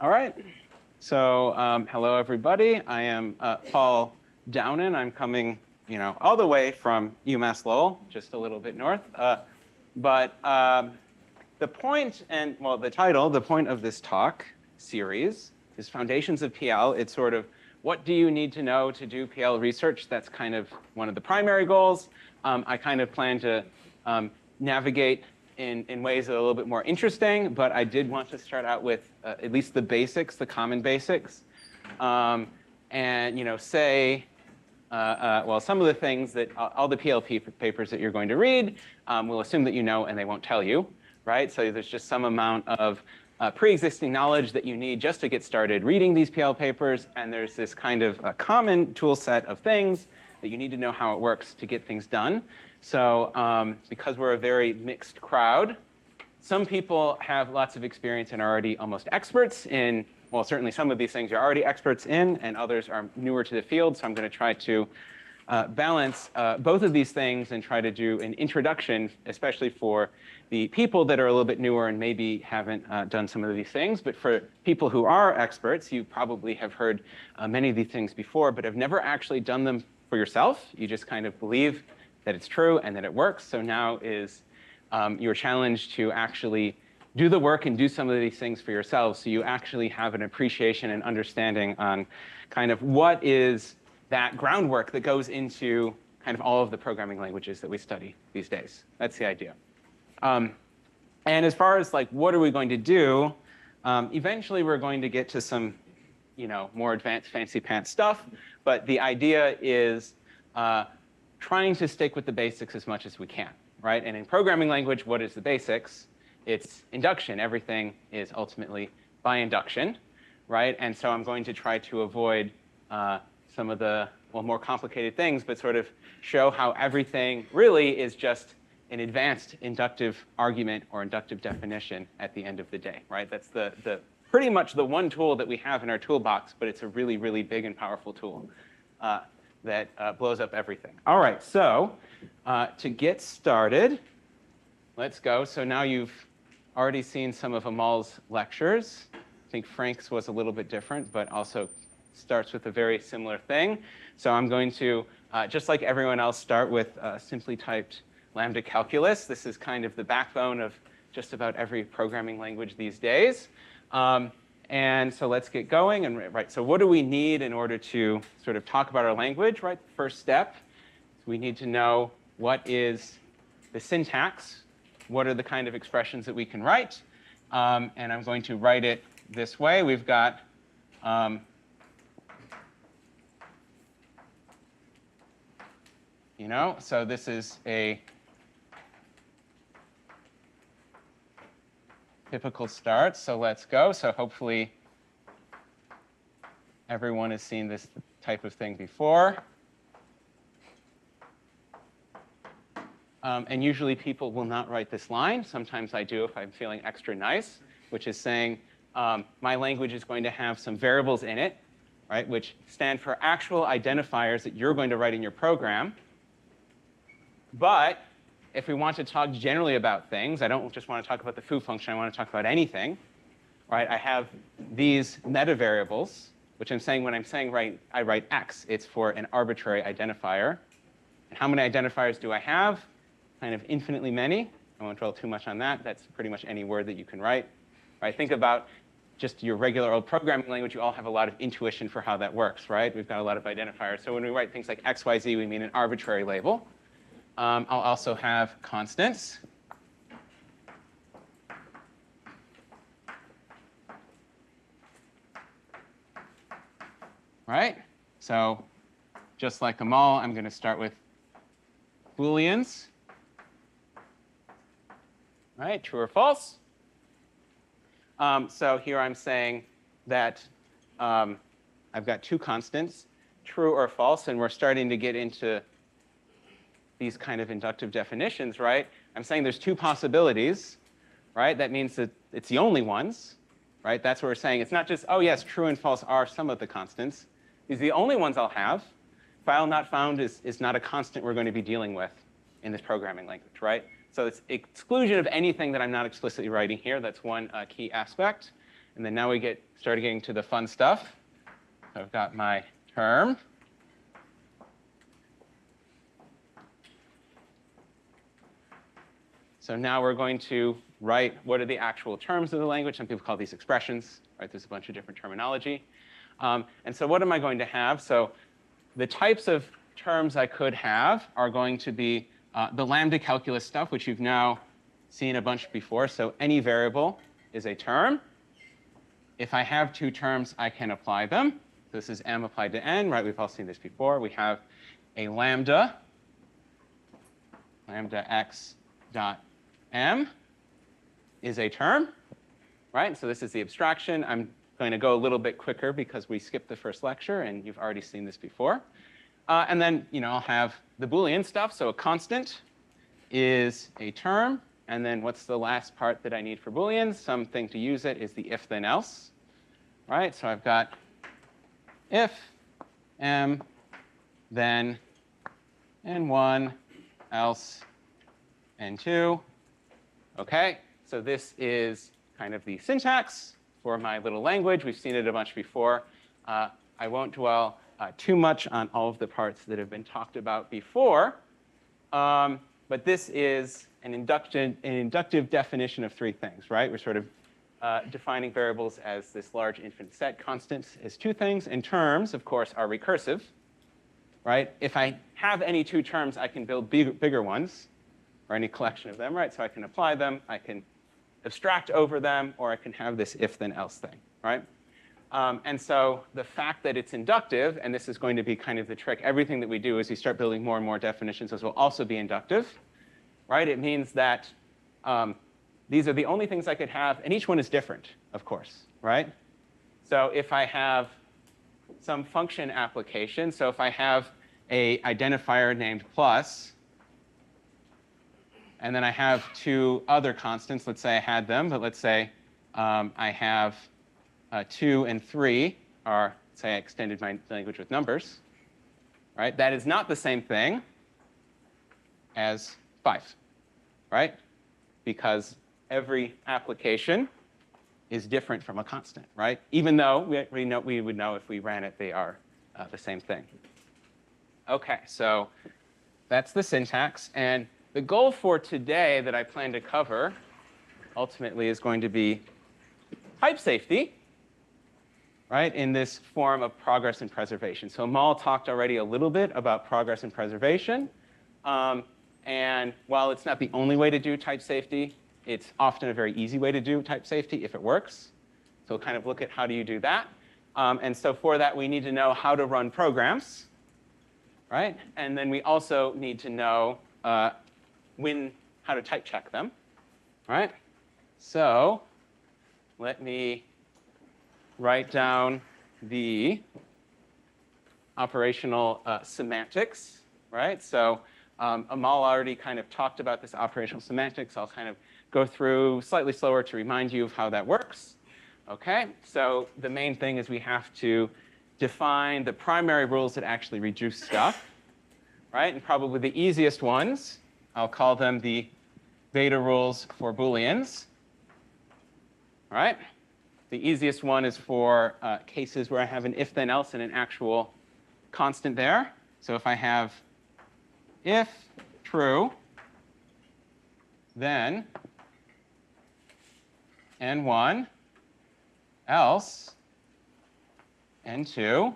All right. So hello, everybody. I am Paul Downen. I'm coming, all the way from UMass Lowell, just a little bit north. But the point and, well, the title, the point of this talk series is Foundations of PL. It's sort of what do you need to know to do PL research? That's kind of one of the primary goals. I kind of plan to navigate in ways that are a little bit more interesting, but I did want to start out with at least the basics, the common basics, and say, well, some of the things that all the PLP papers that you're going to read will assume that you know, and they won't tell you, right? So there's just some amount of pre-existing knowledge that you need just to get started reading these PL papers, and there's this kind of a common tool set of things that you need to know how it works to get things done. So because we're a very mixed crowd, some people have lots of experience and are already almost experts in, well, certainly some of these things you're already experts in, and others are newer to the field. So I'm going to try to balance both of these things and try to do an introduction, especially for the people that are a little bit newer and maybe haven't done some of these things. But for people who are experts, you probably have heard many of these things before, but have never actually done them for yourself. You just kind of believe that it's true and that it works. So now is your challenge to actually do the work and do some of these things for yourselves so you actually have an appreciation and understanding on kind of what is that groundwork that goes into kind of all of the programming languages that we study these days. That's the idea. And as far as like what are we going to do, eventually we're going to get to some more advanced fancy pants stuff, but the idea is trying to stick with the basics as much as we can, right? And in programming language, what is the basics? It's induction. Everything is ultimately by induction, right? And so I'm going to try to avoid some of the, well, more complicated things, but sort of show how everything really is just an advanced inductive argument or inductive definition at the end of the day, right? That's the pretty much the one tool that we have in our toolbox, but it's a really, really big and powerful tool that blows up everything. All right, so to get started, let's go. So now you've already seen some of Amal's lectures. I think Frank's was a little bit different, but also starts with a very similar thing. So I'm going to, just like everyone else, start with simply typed lambda calculus. This is kind of the backbone of just about every programming language these days. And so let's get going. And right, so what do we need in order to sort of talk about our language, right? First step, we need to know what is the syntax, what are the kind of expressions that we can write. And I'm going to write it this way. We've got so this is a typical start, so let's go. So hopefully everyone has seen this type of thing before. And usually people will not write this line. Sometimes I do if I'm feeling extra nice, which is saying my language is going to have some variables in it, right, which stand for actual identifiers that you're going to write in your program. But if we want to talk generally about things, I don't just want to talk about the foo function, I want to talk about anything, right? I have these meta variables, which I'm saying when I'm saying I write x, it's for an arbitrary identifier. And how many identifiers do I have? Kind of infinitely many. I won't dwell too much on that. That's pretty much any word that you can write. Right? Think about just your regular old programming language. You all have a lot of intuition for how that works, right? We've got a lot of identifiers. So when we write things like x, y, z, we mean an arbitrary label. I'll also have constants. Right? So just like Amal, I'm going to start with Booleans. Right? True or false? So here I'm saying that I've got two constants, true or false, and we're starting to get into these kind of inductive definitions, right? I'm saying there's two possibilities, right? That means that it's the only ones, right? That's what we're saying. It's not just, oh, yes, true and false are some of the constants. These are the only ones I'll have. File not found is not a constant we're going to be dealing with in this programming language, right? So it's exclusion of anything that I'm not explicitly writing here. That's one key aspect. And then now we started getting to the fun stuff. So I've got my term. So now we're going to write what are the actual terms of the language. Some people call these expressions. Right? There's a bunch of different terminology. And so what am I going to have? So the types of terms I could have are going to be the lambda calculus stuff, which you've now seen a bunch before. So any variable is a term. If I have two terms, I can apply them. This is m applied to n, right? We've all seen this before. We have a lambda x dot m is a term, right? So this is the abstraction. I'm going to go a little bit quicker because we skipped the first lecture, and you've already seen this before. And then, I'll have the Boolean stuff. So a constant is a term. And then what's the last part that I need for Booleans? Something to use it is the if then else, right? So I've got if m then n1 else n2. Okay, so this is kind of the syntax for my little language. We've seen it a bunch before. I won't dwell too much on all of the parts that have been talked about before. But this is an inductive definition of three things, right? We're sort of defining variables as this large infinite set. Constants is two things. And terms, of course, are recursive, right? If I have any two terms, I can build bigger ones, or any collection of them, right? So I can apply them, I can abstract over them, or I can have this if-then-else thing, right? And so the fact that it's inductive, and this is going to be kind of the trick, everything that we do is we start building more and more definitions, those will also be inductive, right? It means that these are the only things I could have, and each one is different, of course, right? So if I have some function application, so if I have a identifier named plus, and then I have two other constants, let's say I had them, but let's say I have 2 and 3 are, say I extended my language with numbers, right? That is not the same thing as 5, right? Because every application is different from a constant, right? Even though we would know if we ran it, they are the same thing. Okay, so that's the syntax. And the goal for today that I plan to cover ultimately is going to be type safety, right, in this form of progress and preservation. So Mal talked already a little bit about progress and preservation. And while it's not the only way to do type safety, it's often a very easy way to do type safety if it works. So we'll kind of look at how do you do that. And so for that, we need to know how to run programs, right? And then we also need to know how to type check them, right? So let me write down the operational semantics, right? So Amal already kind of talked about this operational semantics. I'll kind of go through slightly slower to remind you of how that works. Okay, so the main thing is we have to define the primary rules that actually reduce stuff, right? And probably the easiest ones, I'll call them the beta rules for Booleans, right? The easiest one is for cases where I have an if-then-else and an actual constant there. So if I have if true, then n1, else n2,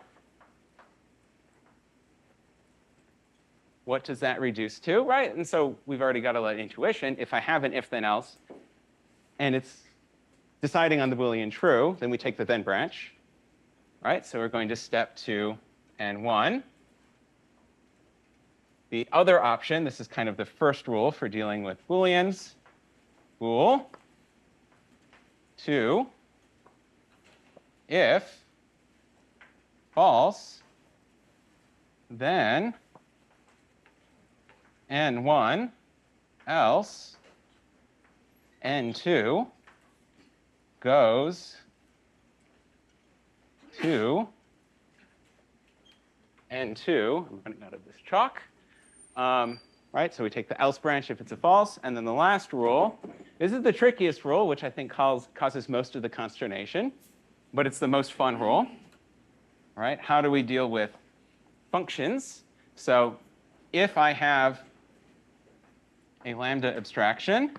what does that reduce to, right? And so we've already got a little intuition. If I have an if-then-else, and it's deciding on the Boolean true, then we take the then branch, right? So we're going to step to n1. The other option, this is kind of the first rule for dealing with Booleans, bool 2, if false, then n1, else n2 goes to n2. I'm running out of this chalk. right? So we take the else branch if it's a false, and then the last rule. This is the trickiest rule, which I think causes most of the consternation, but it's the most fun rule, right? How do we deal with functions? So if I have a lambda abstraction,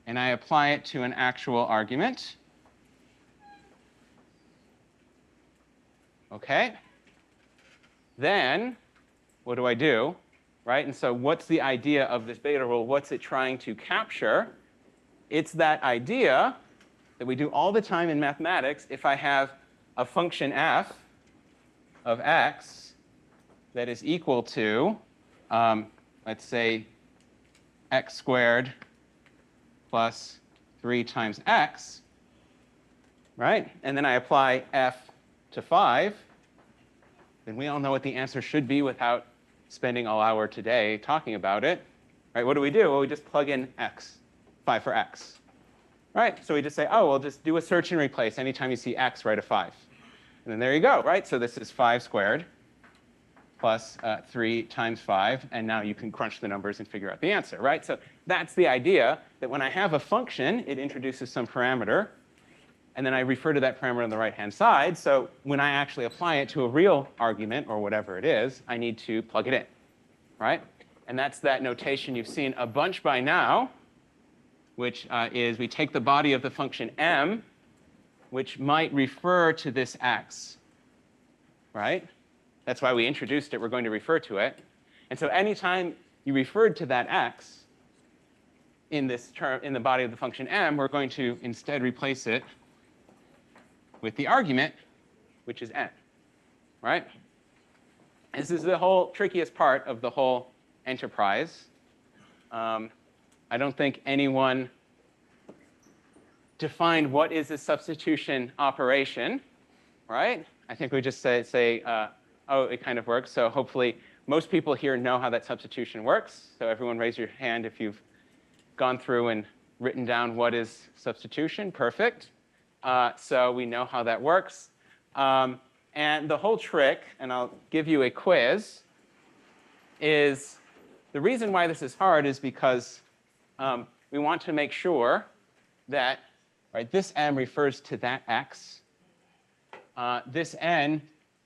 and I apply it to an actual argument, okay, then what do I do, right? And so what's the idea of this beta rule? What's it trying to capture? It's that idea that we do all the time in mathematics. If I have a function f of x that is equal to, let's say, x squared plus 3 times x, right? And then I apply f to 5, then we all know what the answer should be without spending all hour today talking about it, right? What do? Well, we just plug in x, 5 for x, right? So we just say, oh, well, just do a search and replace. Anytime you see x, write a 5. And then there you go, right? So this is 5 squared plus 3 times 5, and now you can crunch the numbers and figure out the answer, right? So that's the idea, that when I have a function, it introduces some parameter, and then I refer to that parameter on the right-hand side. So when I actually apply it to a real argument, or whatever it is, I need to plug it in, right? And that's that notation you've seen a bunch by now, which is we take the body of the function m, which might refer to this x, right? That's why we introduced it. We're going to refer to it. And so anytime you referred to that x in this term, in the body of the function m, we're going to instead replace it with the argument, which is n, right? This is the whole trickiest part of the whole enterprise. I don't think anyone defined what is a substitution operation, right? I think we just say oh, it kind of works. So hopefully most people here know how that substitution works. So everyone raise your hand if you've gone through and written down what is substitution. Perfect. So we know how that works. And the whole trick, and I'll give you a quiz, is the reason why this is hard is because we want to make sure that, right, this m refers to that x. This n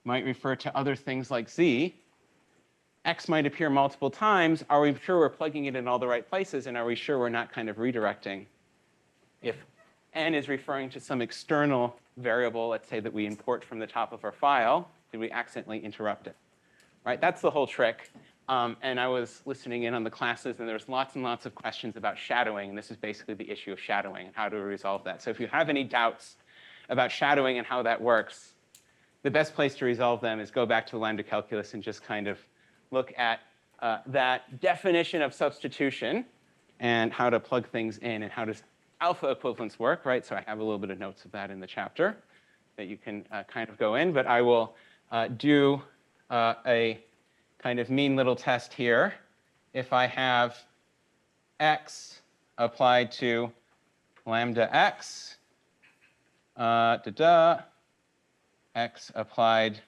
might refer to other things like z. X might appear multiple times. Are we sure we're plugging it in all the right places? And are we sure we're not kind of redirecting? If n is referring to some external variable, let's say that we import from the top of our file, did we accidentally interrupt it? Right? That's the whole trick. And I was listening in on the classes, and there's lots and lots of questions about shadowing. And this is basically the issue of shadowing and how to resolve that. So if you have any doubts about shadowing and how that works, the best place to resolve them is go back to lambda calculus and just kind of look at that definition of substitution and how to plug things in and how does alpha equivalence work, right? So I have a little bit of notes of that in the chapter that you can kind of go in. But I will do a kind of mean little test here. If I have x applied to lambda x, x applied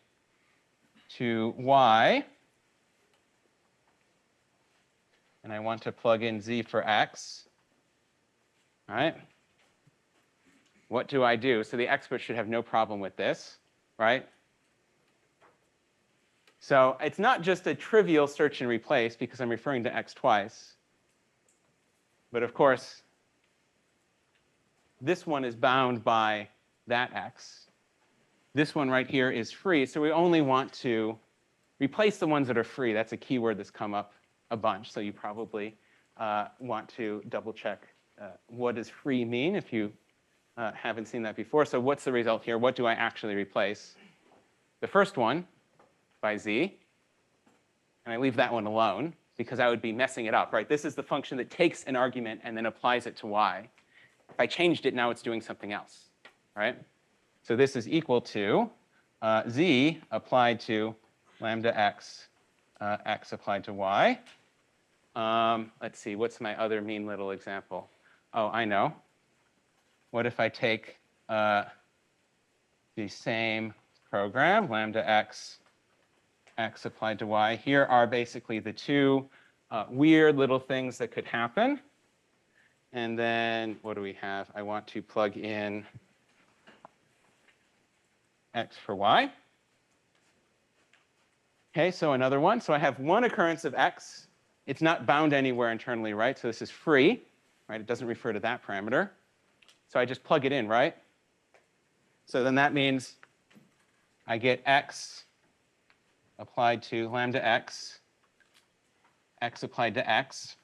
to y, and I want to plug in z for x, all right? What do I do? So the expert should have no problem with this, right? So it's not just a trivial search and replace because I'm referring to x twice. But of course, this one is bound by that x. This one right here is free, so we only want to replace the ones that are free. That's a keyword that's come up a bunch, so you probably want to double check what does free mean if you haven't seen that before. So what's the result here? What do I actually replace? The first one by z, and I leave that one alone because I would be messing it up, right? This is the function that takes an argument and then applies it to y. If I changed it, now it's doing something else, right? So this is equal to z applied to lambda x, x applied to y. Let's see, what's my other mean little example? Oh, I know. What if I take the same program, lambda x x applied to y. Here are basically the two weird little things that could happen. And then what do we have? I want to plug in x for y. Okay, so another one. So I have one occurrence of x. It's not bound anywhere internally, right? So this is free, right? It doesn't refer to that parameter. So I just plug it in, right? So then that means I get x applied to lambda x, x applied to x.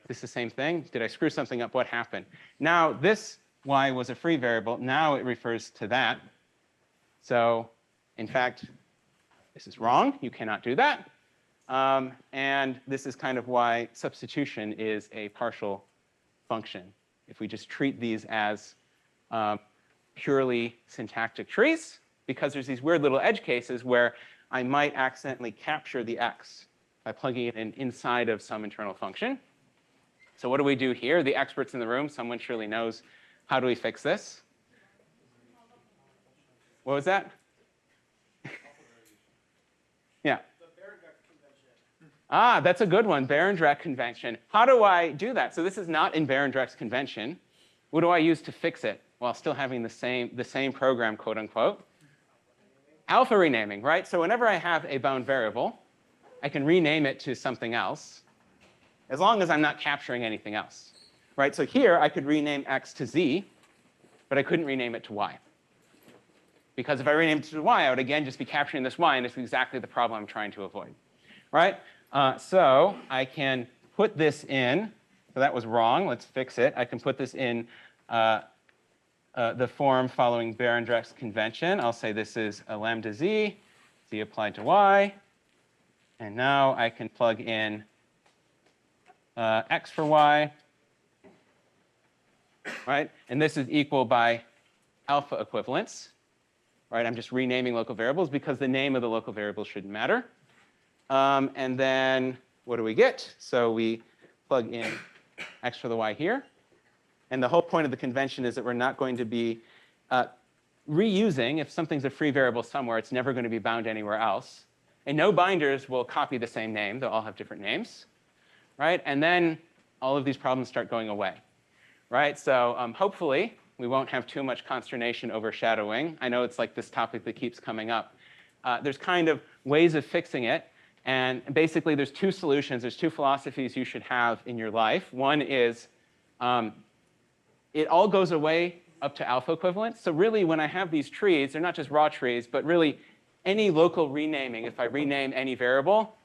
This is the same thing. Did I screw something up? What happened? Now this y was a free variable. Now it refers to that. So in fact, this is wrong. You cannot do that. And this is kind of why substitution is a partial function. If we just treat these as purely syntactic trees, because there's these weird little edge cases where I might accidentally capture the x by plugging it in inside of some internal function. So what do we do here? The experts in the room, someone surely knows, how do we fix this? What was that? Yeah. Ah, that's a good one, Barron-Drake convention. How do I do that? So this is not in Barron-Drake's convention. What do I use to fix it while still having the same program, quote unquote? Alpha renaming, right? So whenever I have a bound variable, I can rename it to something else, as long as I'm not capturing anything else, right? So here I could rename x to z, but I couldn't rename it to y. Because if I renamed it to y, I would again just be capturing this y, and it's exactly the problem I'm trying to avoid, right? So I can put this in. So that was wrong. Let's fix it. I can put this in the form following Barron-Drake's convention. I'll say this is a lambda z, z applied to y. And now I can plug in x for y, right? And this is equal by alpha equivalence, right? I'm just renaming local variables because the name of the local variable shouldn't matter. And then what do we get? So we plug in x for the y here. And the whole point of the convention is that we're not going to be reusing. If something's a free variable somewhere, it's never going to be bound anywhere else. And no binders will copy the same name. They'll all have different names, right? And then all of these problems start going away, right? So hopefully, we won't have too much consternation over shadowing. I know it's like this topic that keeps coming up. There's kind of ways of fixing it. And basically, there's two solutions. There's two philosophies you should have in your life. One is it all goes away up to alpha equivalence. So really, when I have these trees, they're not just raw trees, but really any local renaming, if I rename any variable,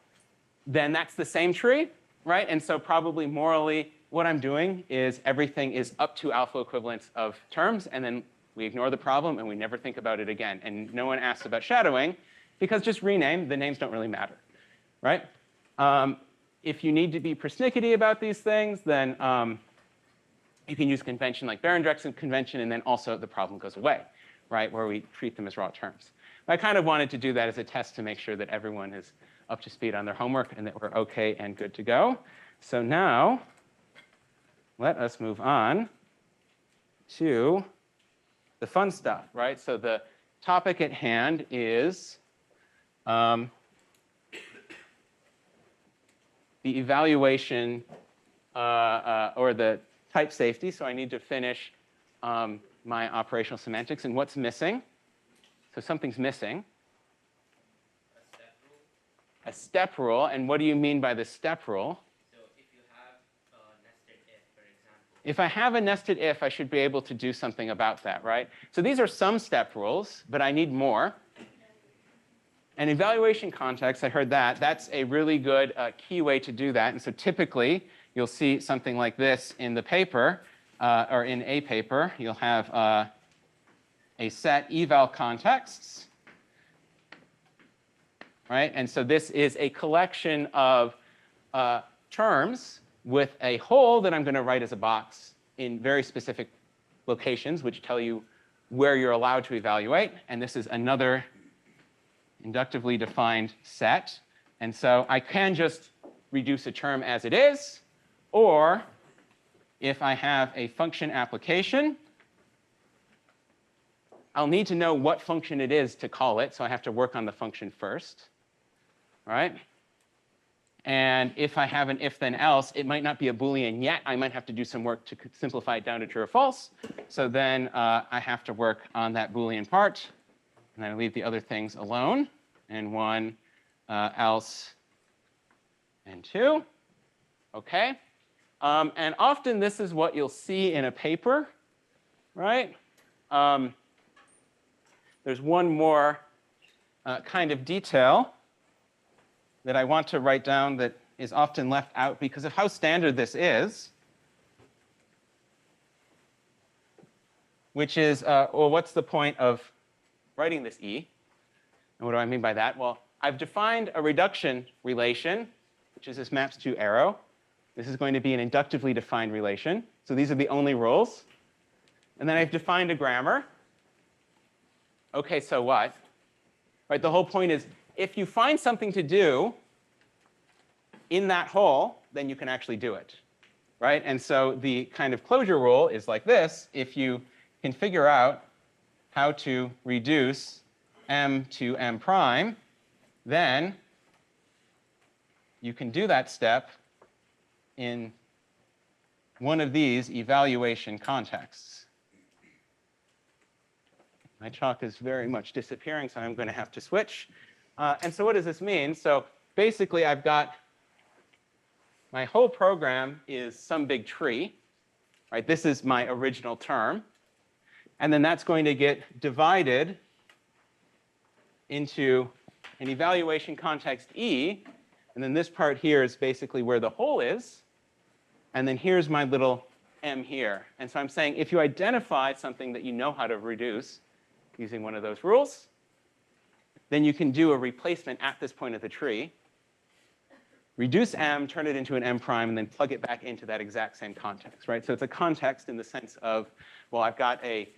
then that's the same tree, right? And so probably morally, what I'm doing is everything is up to alpha equivalence of terms, and then we ignore the problem, and we never think about it again. And no one asks about shadowing, because just rename, the names don't really matter, right? If you need to be persnickety about these things, then you can use convention like Barron-Drake's convention, and then also the problem goes away, right, where we treat them as raw terms. I kind of wanted to do that as a test to make sure that everyone is up to speed on their homework and that we're OK and good to go. So now, let us move on to the fun stuff, right? So the topic at hand is the evaluation or the type safety. So I need to finish my operational semantics. And what's missing? So something's missing. A step rule. And what do you mean by the step rule? So if you have a nested if, for example. If I have a nested if, I should be able to do something about that, right? So these are some step rules, but I need more. And evaluation context, I heard that. That's a really good key way to do that. And so typically, you'll see something like this in the paper, or in a paper. You'll have a set eval contexts, right? And so this is a collection of terms with a hole that I'm going to write as a box in very specific locations, which tell you where you're allowed to evaluate. And this is another inductively defined set. And so I can just reduce a term as it is, or if I have a function application, I'll need to know what function it is to call it, so I have to work on the function first, right? And if I have an if then else, it might not be a Boolean yet. I might have to do some work to simplify it down to true or false. So then I have to work on that Boolean part, and then I leave the other things alone. And 1, else, and 2. Okay. And often this is what you'll see in a paper, right? There's one more kind of detail that I want to write down that is often left out because of how standard this is, which is, well, what's the point of writing this E? And what do I mean by that? Well, I've defined a reduction relation, which is this maps to arrow. This is going to be an inductively defined relation. So these are the only rules. And then I've defined a grammar. Okay, so what? Right, the whole point is if you find something to do in that hole, then you can actually do it, right? And so the kind of closure rule is like this. If you can figure out how to reduce m to m prime, then you can do that step in one of these evaluation contexts. My chalk is very much disappearing, so I'm going to have to switch. And so what does this mean? So basically, I've got my whole program is some big tree, right? This is my original term. And then that's going to get divided into an evaluation context E. And then this part here is basically where the hole is. And then here's my little m here. And so I'm saying if you identify something that you know how to reduce using one of those rules, then you can do a replacement at this point of the tree, reduce m, turn it into an m prime, and then plug it back into that exact same context, right? So it's a context in the sense of, well, I've got a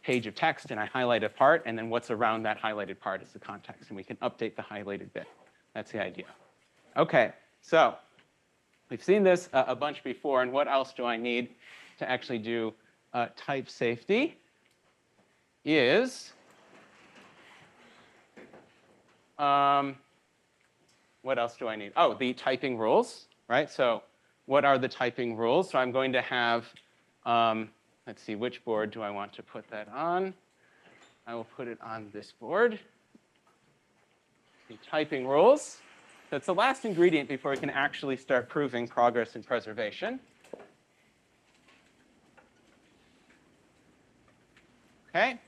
page of text, and I highlight a part, and then what's around that highlighted part is the context, and we can update the highlighted bit. That's the idea. Okay, so we've seen this a bunch before, and what else do I need to actually do type safety is, what else do I need? Oh, the typing rules, right? So what are the typing rules? So I'm going to have, let's see, which board do I want to put that on? I will put it on this board. The typing rules. So it's the last ingredient before we can actually start proving progress in preservation. Okay.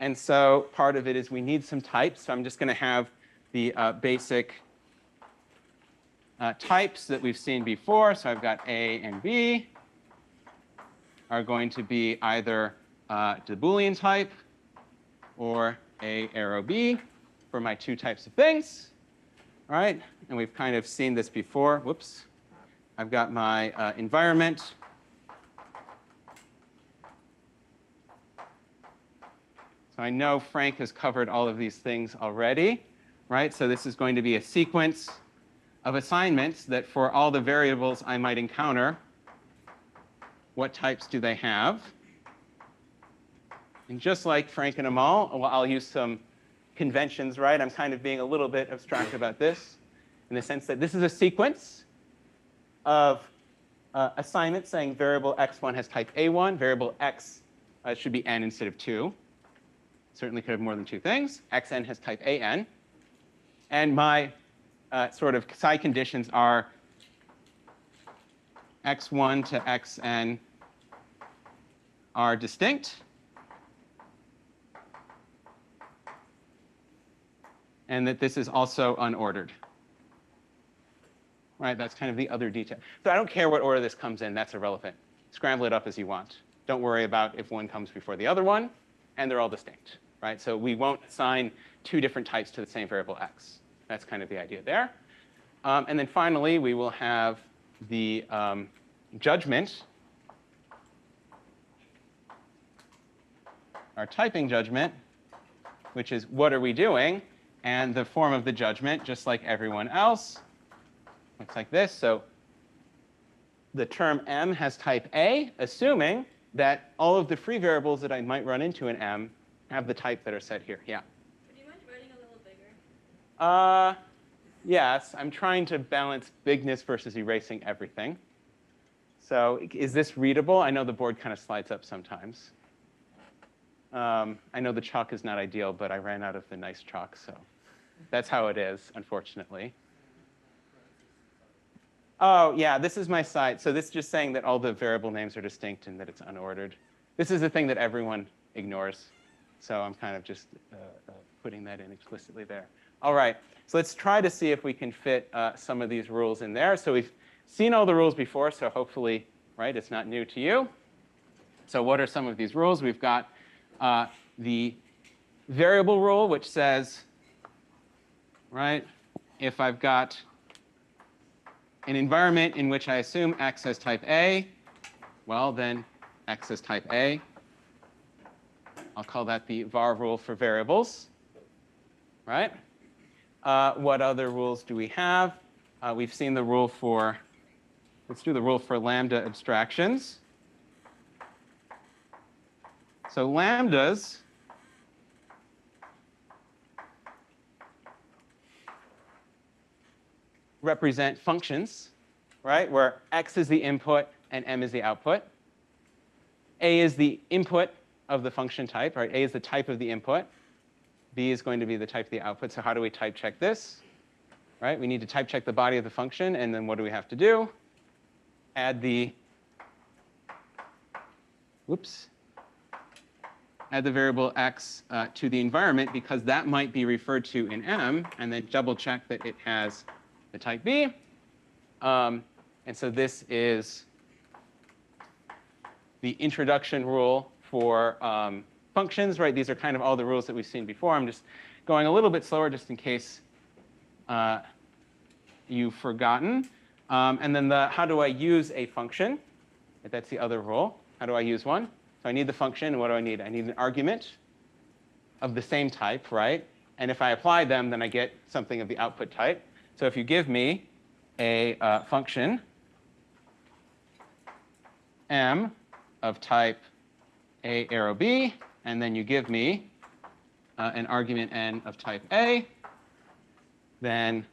And so part of it is we need some types. So I'm just going to have the basic types that we've seen before. So I've got A and B are going to be either the Boolean type or A arrow B for my two types of things. All right, and we've kind of seen this before. Whoops. I've got my environment. So I know Frank has covered all of these things already, right? So this is going to be a sequence of assignments that for all the variables I might encounter, what types do they have? And just like Frank and Amal, well, I'll use some conventions, right? I'm kind of being a little bit abstract about this in the sense that this is a sequence of assignments saying variable x1 has type A1, variable x should be n instead of 2. Certainly could have more than two things. Xn has type AN. And my sort of side conditions are x1 to xn are distinct. And that this is also unordered. Right, that's kind of the other detail. So I don't care what order this comes in, that's irrelevant. Scramble it up as you want. Don't worry about if one comes before the other one, and they're all distinct, right? So we won't assign two different types to the same variable x. That's kind of the idea there. And then finally, we will have the judgment, our typing judgment, which is what are we doing? And the form of the judgment, just like everyone else, looks like this. So the term m has type A, assuming that all of the free variables that I might run into in m have the type that are set here. Yeah. Would you mind writing a little bigger? Yes, I'm trying to balance bigness versus erasing everything. So is this readable? I know the board kind of slides up sometimes. I know the chalk is not ideal, but I ran out of the nice chalk, so that's how it is, unfortunately. Oh, yeah, this is my site. So this is just saying that all the variable names are distinct and that it's unordered. This is the thing that everyone ignores. So I'm kind of just putting that in explicitly there. All right, so let's try to see if we can fit some of these rules in there. So we've seen all the rules before, so hopefully, right, it's not new to you. So what are some of these rules? We've got the variable rule, which says, right, if I've got an environment in which I assume x has type A, well, then x is type A. I'll call that the var rule for variables, right? What other rules do we have? We've seen the rule for, let's do the rule for lambda abstractions. So lambdas represent functions, right, where x is the input and m is the output. A is the input of the function type, right? A is the type of the input. B is going to be the type of the output. So how do we type check this? Right? We need to type check the body of the function, and then what do we have to do? Add the, add the variable x to the environment, because that might be referred to in M, and then double check that it has the type B. And so this is the introduction rule for functions, right? These are kind of all the rules that we've seen before. I'm just going a little bit slower just in case you've forgotten. And then the how do I use a function? That's the other rule. How do I use one? So I need the function, and what do I need? I need an argument of the same type, right? And if I apply them, then I get something of the output type. So if you give me a function m of type a arrow b, and then you give me an argument n of type a, then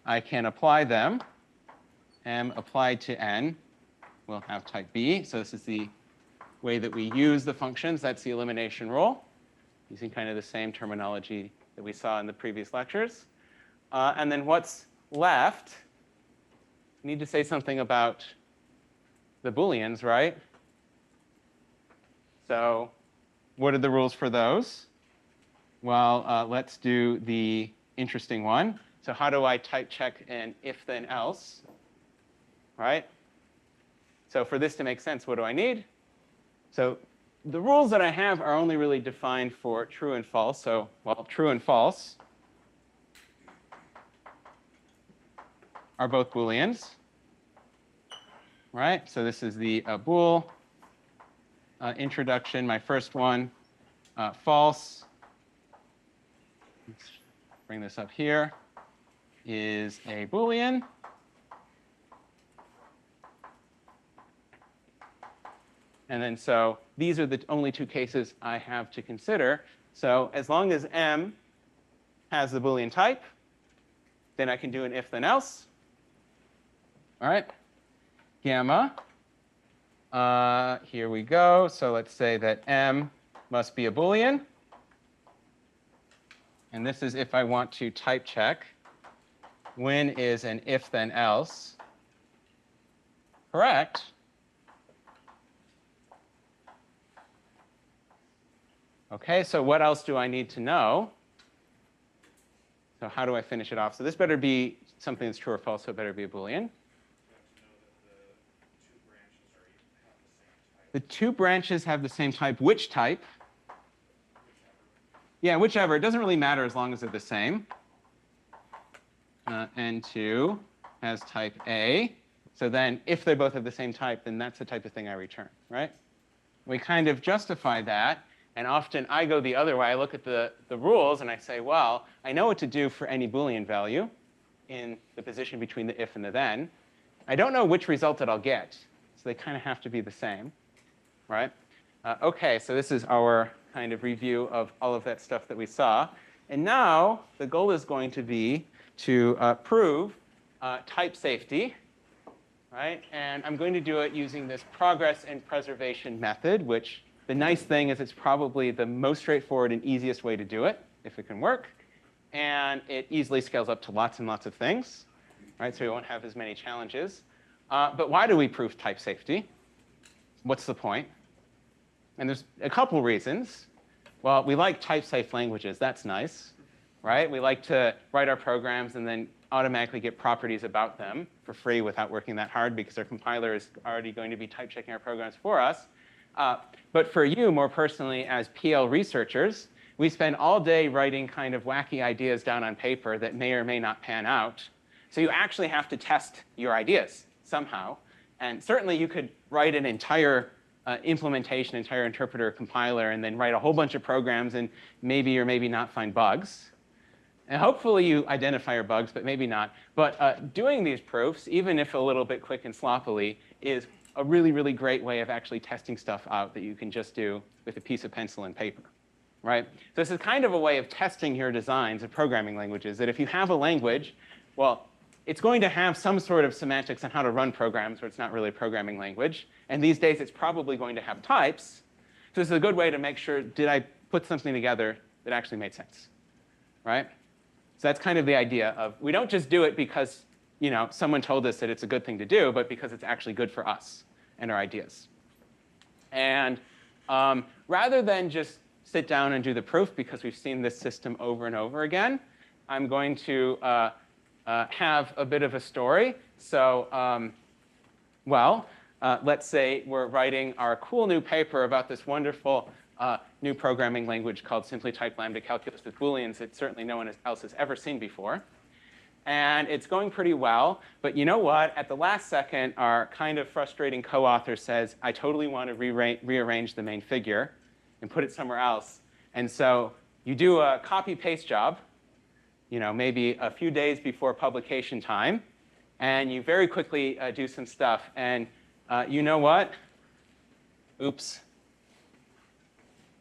I can apply them. M applied to n will have type b. So this is the way that we use the functions. That's the elimination rule, using kind of the same terminology that we saw in the previous lectures. And then what's left? I need to say something about the Booleans, right? So what are the rules for those? Well, let's do the interesting one. So how do I type check an if then else? Right? So for this to make sense, what do I need? So the rules that I have are only really defined for true and false. So, well, true and false are both Booleans, right? So this is the bool introduction. My first one, false. Let's bring this up here, is a Boolean. And then so these are the only two cases I have to consider. So as long as M has the Boolean type, then I can do an if then else. All right, gamma. Here we go. So let's say that M must be a Boolean. And this is if I want to type check when is an if then else correct. Okay, so what else do I need to know? So how do I finish it off? So this better be something that's true or false, so it better be a Boolean. The two branches have the same type. Which type? Yeah, whichever. It doesn't really matter as long as they're the same. N2 has type A. So then if they both have the same type, then that's the type of thing I return, right? We kind of justify that. And often I go the other way. I look at the rules and I say, well, I know what to do for any Boolean value in the position between the if and the then. I don't know which result that I'll get. So they kind of have to be the same, right? OK, so this is our kind of review of all of that stuff that we saw. And now the goal is going to be to prove type safety, right? And I'm going to do it using this progress and preservation method, which the nice thing is it's probably the most straightforward and easiest way to do it, if it can work. And it easily scales up to lots and lots of things, right? So we won't have as many challenges. But why do we prove type safety? What's the point? And there's a couple reasons. Well, we like type-safe languages. That's nice, right? We like to write our programs and then automatically get properties about them for free without working that hard because our compiler is already going to be type-checking our programs for us. But for you, more personally, as PL researchers, we spend all day writing kind of wacky ideas down on paper that may or may not pan out. So you actually have to test your ideas somehow. And certainly you could write an entire implementation, entire interpreter compiler, and then write a whole bunch of programs and maybe or maybe not find bugs. And hopefully you identify your bugs, but maybe not. But doing these proofs, even if a little bit quick and sloppily, is a really, really great way of actually testing stuff out that you can just do with a piece of pencil and paper. Right? So this is kind of a way of testing your designs of programming languages, that if you have a language, well, it's going to have some sort of semantics on how to run programs, or it's not really a programming language. And these days, it's probably going to have types. So this is a good way to make sure, did I put something together that actually made sense? Right? So that's kind of the idea of, we don't just do it because someone told us that it's a good thing to do, but because it's actually good for us and our ideas. And rather than just sit down and do the proof because we've seen this system over and over again, I'm going to have a bit of a story. So, let's say we're writing our cool new paper about this wonderful new programming language called simply typed lambda calculus with Booleans that certainly no one else has ever seen before. And it's going pretty well. But you know what? At the last second, our kind of frustrating co-author says, I totally want to rearrange the main figure and put it somewhere else. And so you do a copy-paste job, maybe a few days before publication time, and you very quickly do some stuff. And you know what? Oops.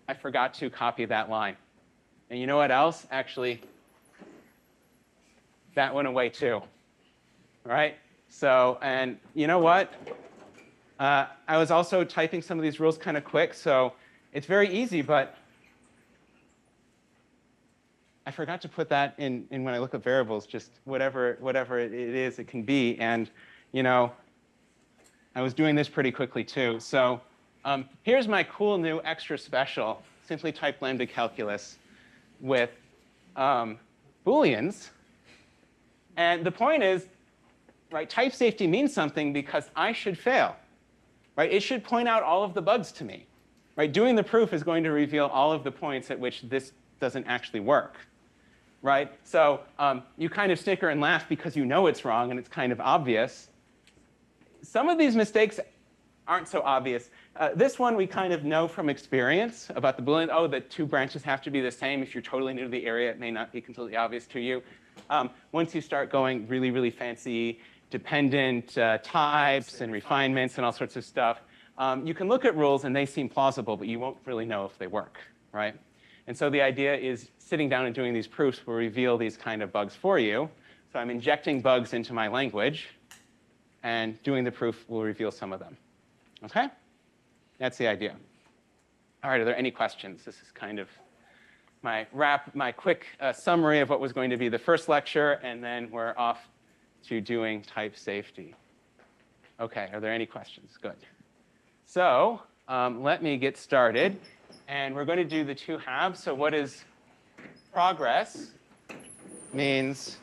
I forgot to copy that line. And you know what else? Actually, that went away too, right? So, and you know what? I was also typing some of these rules kind of quick, so it's very easy, but I forgot to put that in when I look at variables, just whatever it is, it can be. And I was doing this pretty quickly too. So here's my cool new extra special, simply typed lambda calculus with Booleans. And the point is, right, type safety means something because I should fail. Right? It should point out all of the bugs to me. Right? Doing the proof is going to reveal all of the points at which this doesn't actually work. Right? So you kind of snicker and laugh because you know it's wrong and it's kind of obvious. Some of these mistakes aren't so obvious. This one we kind of know from experience about the Boolean. Oh, the two branches have to be the same. If you're totally new to the area, it may not be completely obvious to you. Once you start going really, really fancy dependent types and refinements and all sorts of stuff, you can look at rules and they seem plausible, but you won't really know if they work, right? And so the idea is sitting down and doing these proofs will reveal these kind of bugs for you. So I'm injecting bugs into my language, and doing the proof will reveal some of them. OK? That's the idea. All right, are there any questions? This is kind of my quick summary of what was going to be the first lecture, and then we're off to doing type safety. OK, are there any questions? Good. So let me get started. And we're going to do the two halves. So what is progress means,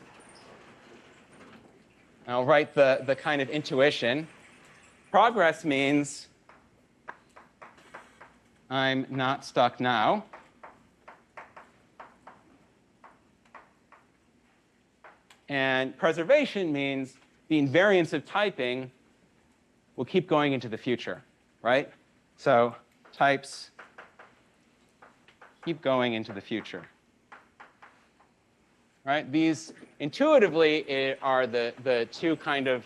I'll write the kind of intuition. Progress means I'm not stuck now. And preservation means the invariance of typing will keep going into the future, right? So types keep going into the future. Right? These intuitively are the two kind of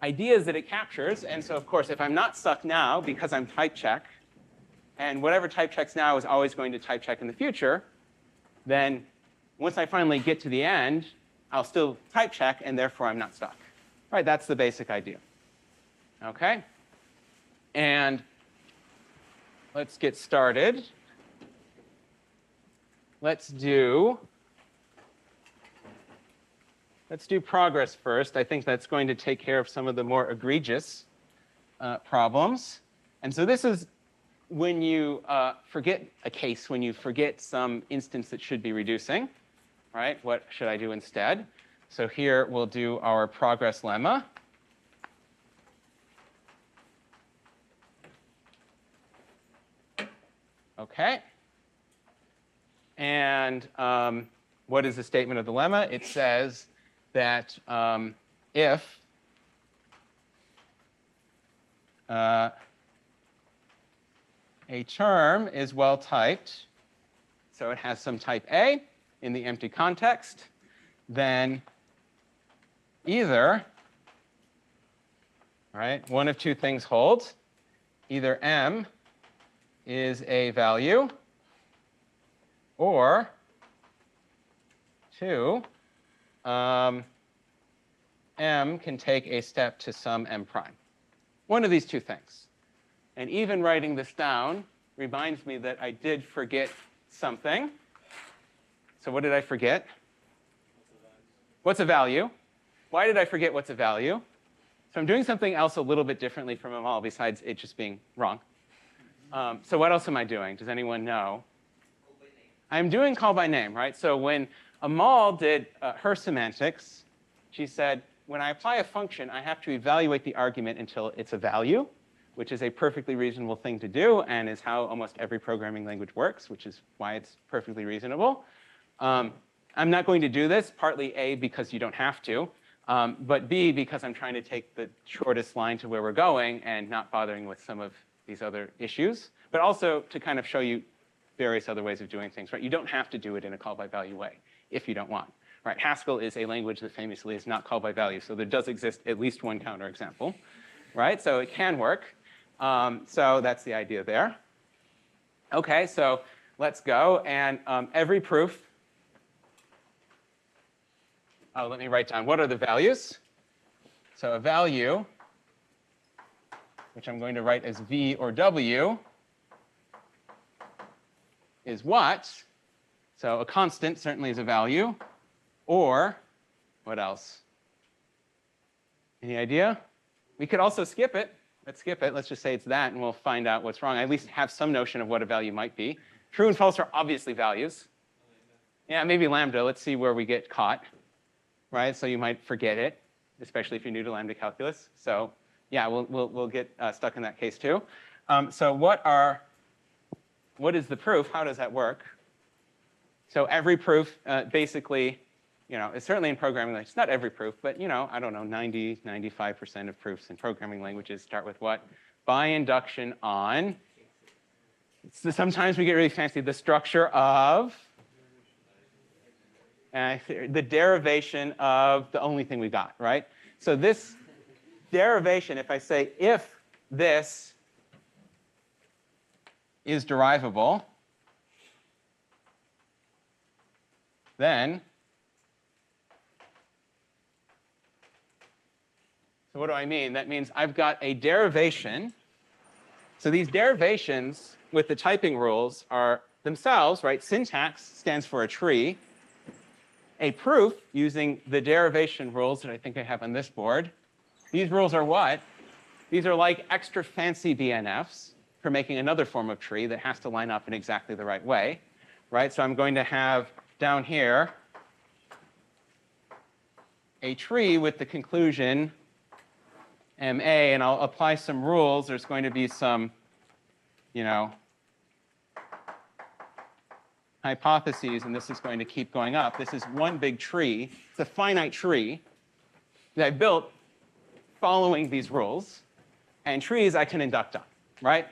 ideas that it captures. And so, of course, if I'm not stuck now because I'm type check, and whatever type checks now is always going to type check in the future, then once I finally get to the end, I'll still type check, and therefore I'm not stuck. Right, that's the basic idea. Okay? And let's get started. Let's do progress first. I think that's going to take care of some of the more egregious problems. And so this is when you forget a case, when you forget some instance that should be reducing, right? What should I do instead? So here we'll do our progress lemma. Okay. And what is the statement of the lemma? It says that if a term is well typed, so it has some type A in the empty context, then either, right, one of two things holds. Either M is a value, or two, M can take a step to some M prime. One of these two things. And even writing this down reminds me that I did forget something. So what did I forget? What's a value? Why did I forget what's a value? So I'm doing something else a little bit differently from them all besides it just being wrong. So what else am I doing? Does anyone know? I'm doing call by name, right? So when Amal did her semantics, she said, when I apply a function, I have to evaluate the argument until it's a value, which is a perfectly reasonable thing to do and is how almost every programming language works, which is why it's perfectly reasonable. I'm not going to do this, partly A, because you don't have to, but B, because I'm trying to take the shortest line to where we're going and not bothering with some of these other issues, but also to kind of show you various other ways of doing things, right? You don't have to do it in a call by value way if you don't want, right? Haskell is a language that famously is not call by value, so there does exist at least one counterexample, right? So it can work. So that's the idea there. Okay, so let's go, and every proof. Oh, let me write down what are the values. So a value, which I'm going to write as V or W, is what? So a constant certainly is a value. Or what else? Any idea? We could also skip it. Let's skip it. Let's just say it's that, and we'll find out what's wrong. I at least have some notion of what a value might be. True and false are obviously values. Yeah, maybe lambda. Let's see where we get caught. Right? So you might forget it, especially if you're new to lambda calculus. So yeah, we'll get stuck in that case too. So what is the proof? How does that work? So every proof basically, it's certainly in programming languages. It's not every proof, but I don't know, 90, 95% of proofs in programming languages start with what? By induction on. So sometimes we get really fancy. The structure of. The derivation of the only thing we got, right? So this derivation, if I say if this is derivable, then, so what do I mean? That means I've got a derivation. So these derivations with the typing rules are themselves, right? Syntax stands for a tree. A proof using the derivation rules that I think I have on this board. These rules are what? These are like extra fancy BNFs for making another form of tree that has to line up in exactly the right way, right? So I'm going to have down here a tree with the conclusion MA, and I'll apply some rules. There's going to be some, hypotheses, and this is going to keep going up. This is one big tree. It's a finite tree that I built following these rules, and trees I can induct on, right?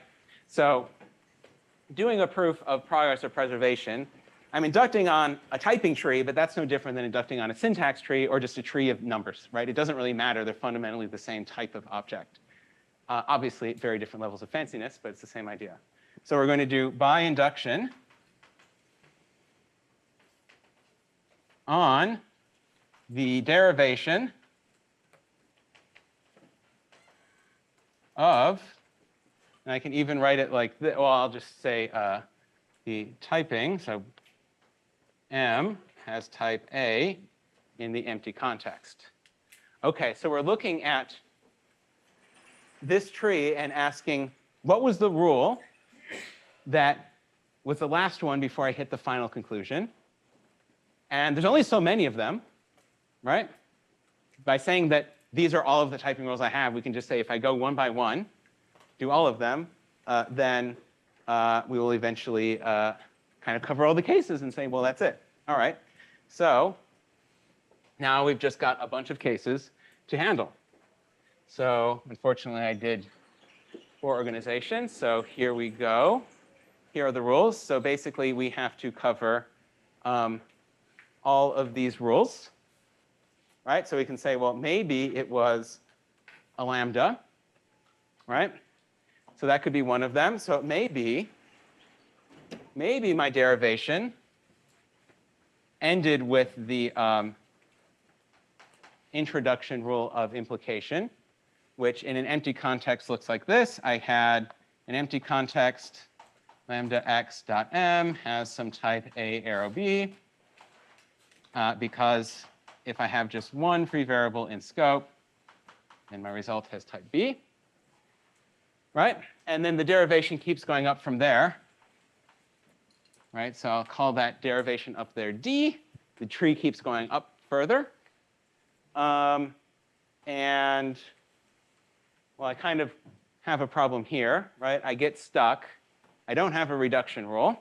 So doing a proof of progress or preservation, I'm inducting on a typing tree, but that's no different than inducting on a syntax tree or just a tree of numbers, right? It doesn't really matter. They're fundamentally the same type of object. Obviously, very different levels of fanciness, but it's the same idea. So we're going to do by induction on the derivation of, and I can even write it like this. Well, I'll just say the typing. So M has type A in the empty context. OK, so we're looking at this tree and asking, what was the rule that was the last one before I hit the final conclusion? And there's only so many of them, right? By saying that these are all of the typing rules I have, we can just say if I go one by one, do all of them, then we will eventually kind of cover all the cases and say, well, that's it. All right. So now we've just got a bunch of cases to handle. So unfortunately, I did 4 organizations. So here we go. Here are the rules. So basically, we have to cover all of these rules, right? So we can say, well, maybe it was a lambda, right? So that could be one of them. So it may be, maybe my derivation ended with the introduction rule of implication, which in an empty context looks like this. I had an empty context, lambda x dot m has some type A arrow b, because if I have just one free variable in scope, then my result has type B, right? And then the derivation keeps going up from there, right? So I'll call that derivation up there D. The tree keeps going up further. And, well, I kind of have a problem here, right? I get stuck. I don't have a reduction rule,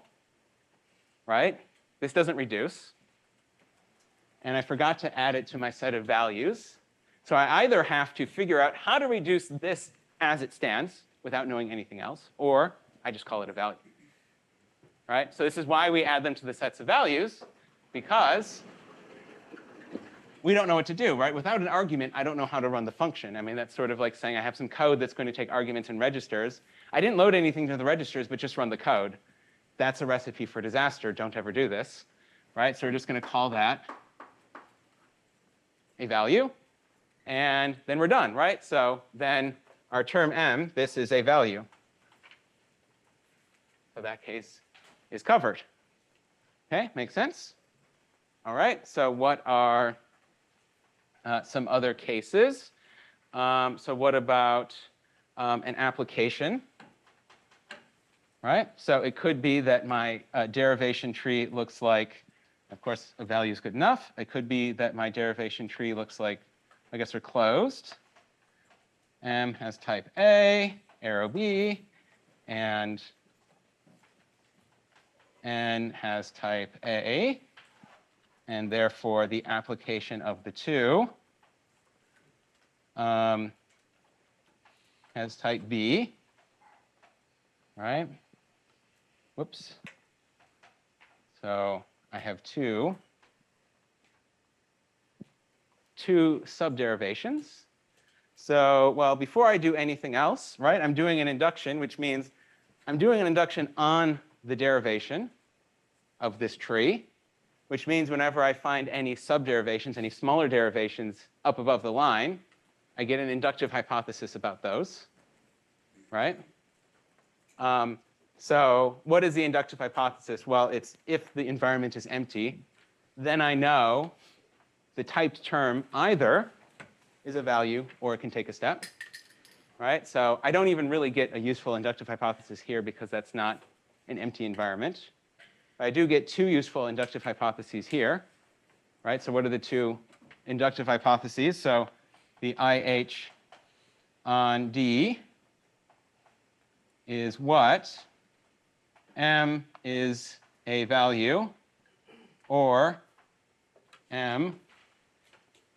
right? This doesn't reduce. And I forgot to add it to my set of values. So I either have to figure out how to reduce this as it stands without knowing anything else, or I just call it a value, right? So this is why we add them to the sets of values, because we don't know what to do, right? Without an argument, I don't know how to run the function. I mean, that's sort of like saying I have some code that's going to take arguments and registers. I didn't load anything to the registers, but just run the code. That's a recipe for disaster. Don't ever do this, right? So we're just going to call that a value. And then we're done, right? So then our term m, this is a value. So that case is covered. OK, makes sense? All right, so what are some other cases? So what about an application? Right? So it could be that my derivation tree looks like, of course, a value is good enough. It could be that my derivation tree looks like, I guess we're closed. M has type A, arrow B, and N has type A. And therefore, the application of the two has type B, right? Whoops. So I have two subderivations. So, well, before I do anything else, right, I'm doing an induction, which means I'm doing an induction on the derivation of this tree, which means whenever I find any subderivations, any smaller derivations up above the line, I get an inductive hypothesis about those, right? So what is the inductive hypothesis? Well, it's if the environment is empty, then I know the typed term either is a value or it can take a step, right? So I don't even really get a useful inductive hypothesis here because that's not an empty environment. But I do get 2 useful inductive hypotheses here, right? So what are the 2 inductive hypotheses? So the IH on D is what? M is a value, or M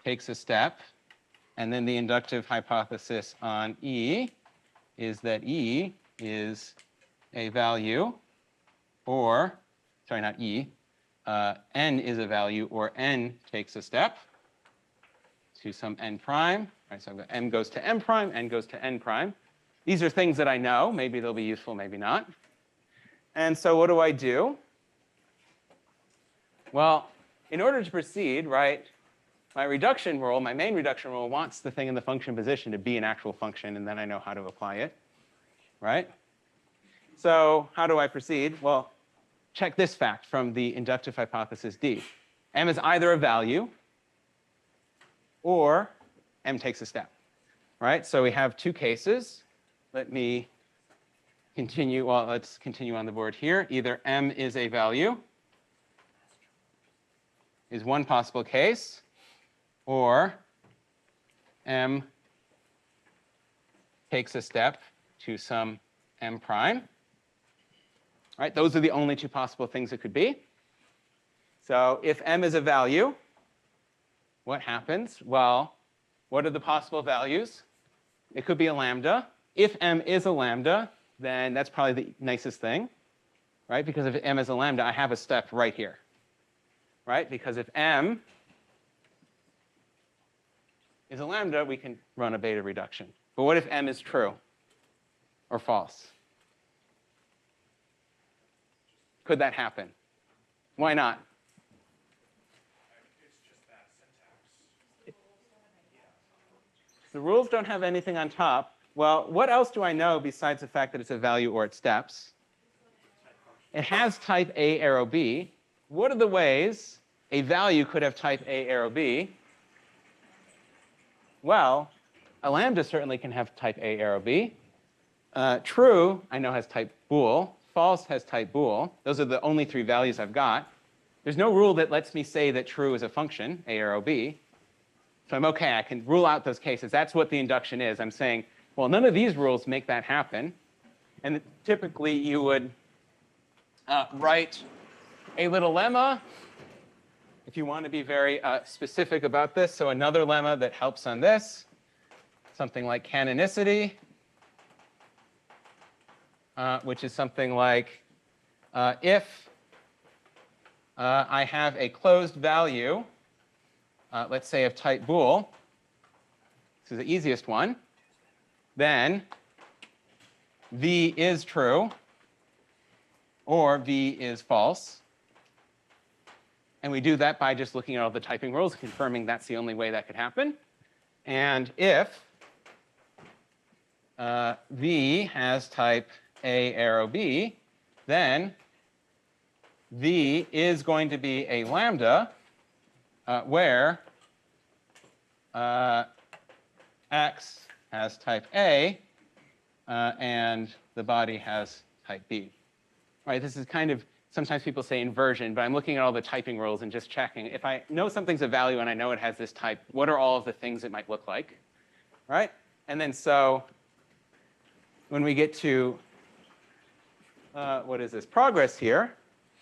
takes a step. And then the inductive hypothesis on E is that E is a value, or, sorry, not E, N is a value, or N takes a step to some N prime. Right, so M goes to M prime, N goes to N prime. These are things that I know. Maybe they'll be useful, maybe not. And so what do I do? Well, in order to proceed, right, my reduction rule, my main reduction rule, wants the thing in the function position to be an actual function, and then I know how to apply it, right? So how do I proceed? Well, check this fact from the inductive hypothesis D. M is either a value or M takes a step, right? So we have two cases. Let me continue. Well, let's continue on the board here. Either M is a value is one possible case, or M takes a step to some M prime. Right? Those are the only two possible things it could be. So if M is a value, what happens? Well, what are the possible values? It could be a lambda. If M is a lambda, then that's probably the nicest thing, right? Because if M is a lambda, I have a step right here, right? Because if M is a lambda, we can run a beta reduction. But what if M is true or false? Could that happen? Why not? It's just that syntax. The rules don't have anything on top. Well, what else do I know besides the fact that it's a value or it steps? It has type A arrow B. What are the ways a value could have type A arrow B? Well, a lambda certainly can have type A arrow B. True, I know, has type bool. False has type bool. Those are the only three values I've got. There's no rule that lets me say that true is a function, A arrow B. So I'm OK. I can rule out those cases. That's what the induction is. I'm saying, well, none of these rules make that happen. And typically, you would write a little lemma if you want to be very specific about this. So another lemma that helps on this, something like canonicity, which is something like if I have a closed value, let's say of type bool, this is the easiest one, then V is true or V is false. And we do that by just looking at all the typing rules, confirming that's the only way that could happen. And if V has type A arrow B, then V is going to be a lambda where X has type A and the body has type B. Right, this is kind of, sometimes people say inversion, but I'm looking at all the typing rules and just checking. If I know something's a value and I know it has this type, what are all of the things it might look like? Right? And then so when we get to, what is this, progress here,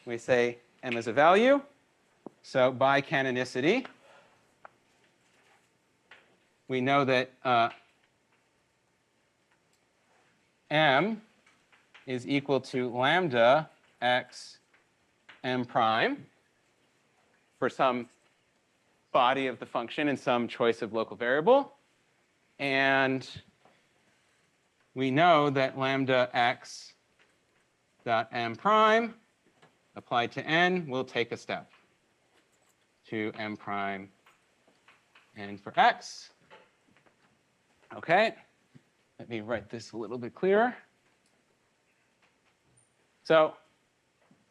we say M is a value. So by canonicity, we know that M is equal to lambda x M prime for some body of the function and some choice of local variable. And we know that lambda x dot M prime applied to n will take a step to M prime n for x. Okay, let me write this a little bit clearer. So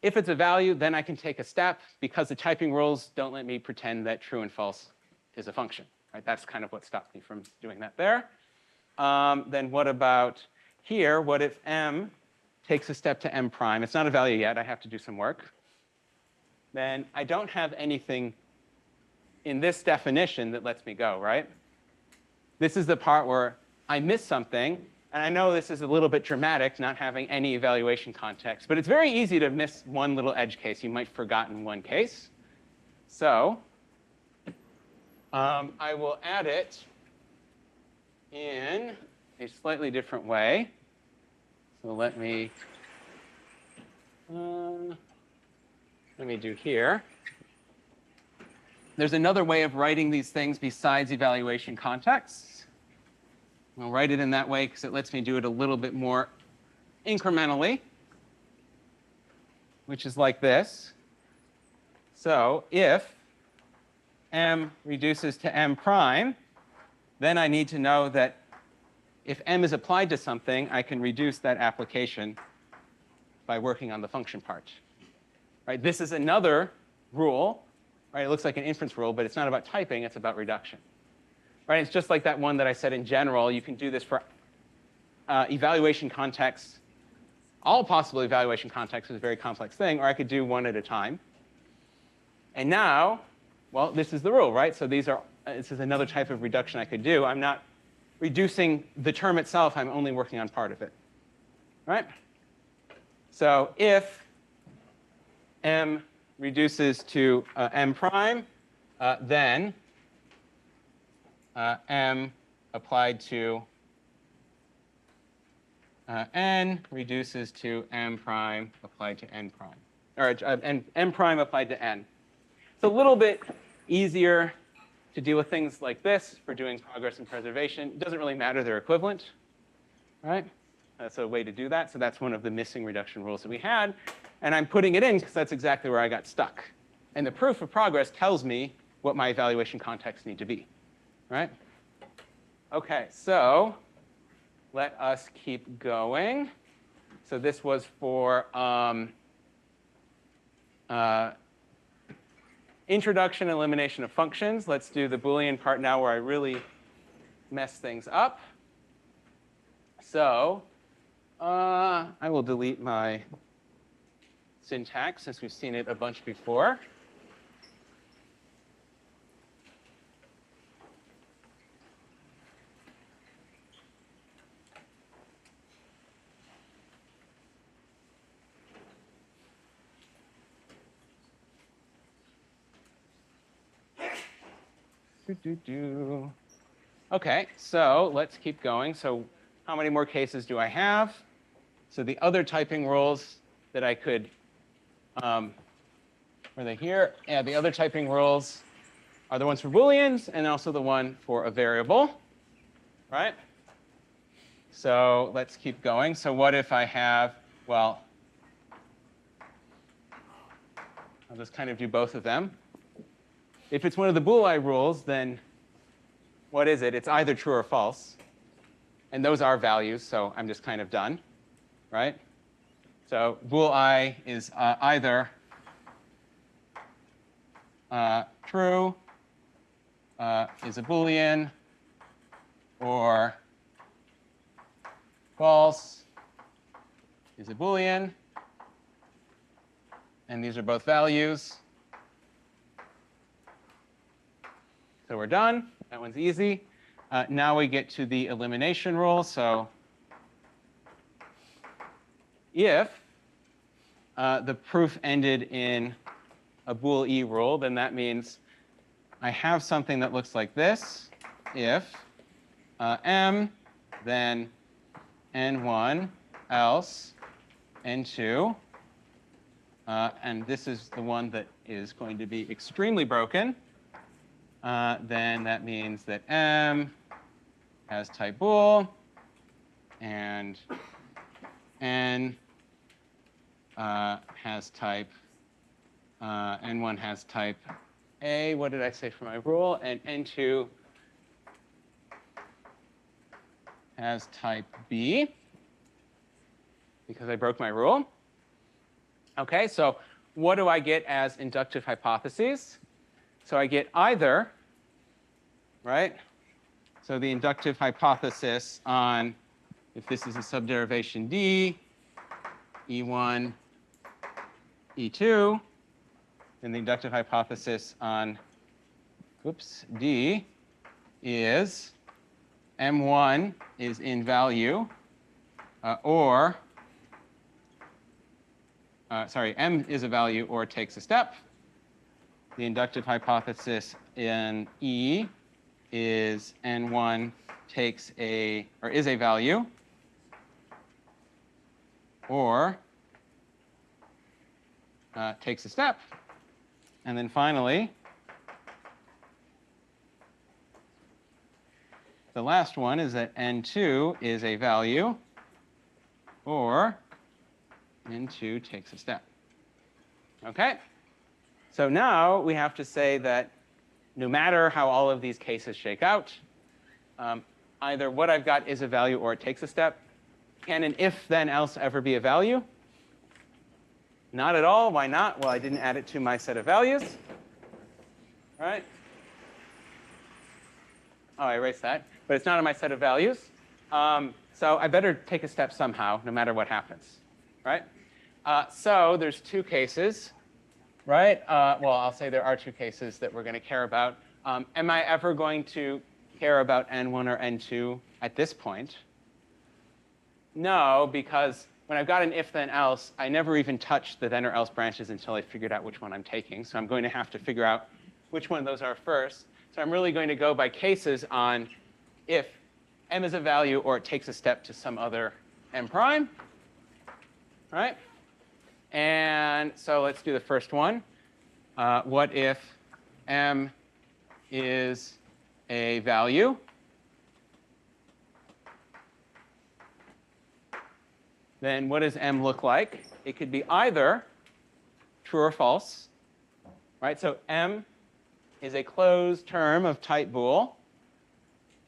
if it's a value, then I can take a step because the typing rules don't let me pretend that true and false is a function. Right? That's kind of what stopped me from doing that there. Then what about here? What if M takes a step to M prime? It's not a value yet. I have to do some work. Then I don't have anything in this definition that lets me go, right? This is the part where I miss something. And I know this is a little bit dramatic, not having any evaluation context, but it's very easy to miss one little edge case. You might have forgotten one case. So I will add it in a slightly different way. So let me do here. There's another way of writing these things besides evaluation contexts. I'll write it in that way because it lets me do it a little bit more incrementally, which is like this. So if m reduces to m prime, then I need to know that if m is applied to something, I can reduce that application by working on the function part. Right? This is another rule. Right? It looks like an inference rule, but it's not about typing, it's about reduction. Right? It's just like that one that I said in general. You can do this for evaluation contexts. All possible evaluation contexts is a very complex thing, or I could do one at a time. And now, well, this is the rule, right? So this is another type of reduction I could do. I'm not reducing the term itself, I'm only working on part of it. Right? So if m reduces to m prime, then m applied to n reduces to m prime applied to n prime, or m prime applied to n. It's a little bit easier to deal with things like this for doing progress and preservation. It doesn't really matter, they're equivalent, right? That's a way to do that. So that's one of the missing reduction rules that we had. And I'm putting it in because that's exactly where I got stuck. And the proof of progress tells me what my evaluation contexts need to be, right? OK, so let us keep going. So this was for introduction and elimination of functions. Let's do the Boolean part now where I really mess things up. So I will delete my syntax since we've seen it a bunch before. OK, so let's keep going. So how many more cases do I have? So the other typing rules that I could, were they here? Yeah, the other typing rules are the ones for Booleans and also the one for a variable, right? So let's keep going. So what if I have, well, I'll just kind of do both of them. If it's one of the booli rules, then what is it? It's either true or false. And those are values, so I'm just kind of done, right? So bool I is either true is a Boolean, or false is a Boolean. And these are both values. So we're done. That one's easy. Now we get to the elimination rule. So if the proof ended in a bool E rule, then that means I have something that looks like this. If m, then n1, else n2. And this is the one that is going to be extremely broken. Then that means that m has type bool, and n has type, n1 has type A. What did I say for my rule? And n2 has type B, because I broke my rule. OK, so what do I get as inductive hypotheses? So I get either, right? So the inductive hypothesis on, if this is a subderivation D, E1, E2, then the inductive hypothesis on, oops, D is M1 is in value, or, sorry, M is a value or takes a step. The inductive hypothesis in E is N1 takes a, or is a value, or takes a step. And then finally, the last one is that n2 is a value or n2 takes a step. Okay? So now we have to say that no matter how all of these cases shake out, either what I've got is a value or it takes a step. Can an if then else ever be a value? Not at all. Why not? Well, I didn't add it to my set of values. Right? Oh, I erased that. But it's not in my set of values. So I better take a step somehow, no matter what happens. Right? So there's two cases. Right? Well, I'll say there are two cases that we're going to care about. Am I ever going to care about n1 or n2 at this point? No, because when I've got an if then else, I never even touch the then or else branches until I figured out which one I'm taking. So I'm going to have to figure out which one of those are first. So I'm really going to go by cases on if m is a value or it takes a step to some other m prime. Right? And so let's do the first one. What if m is a value? Then what does m look like? It could be either true or false. Right? So m is a closed term of type bool,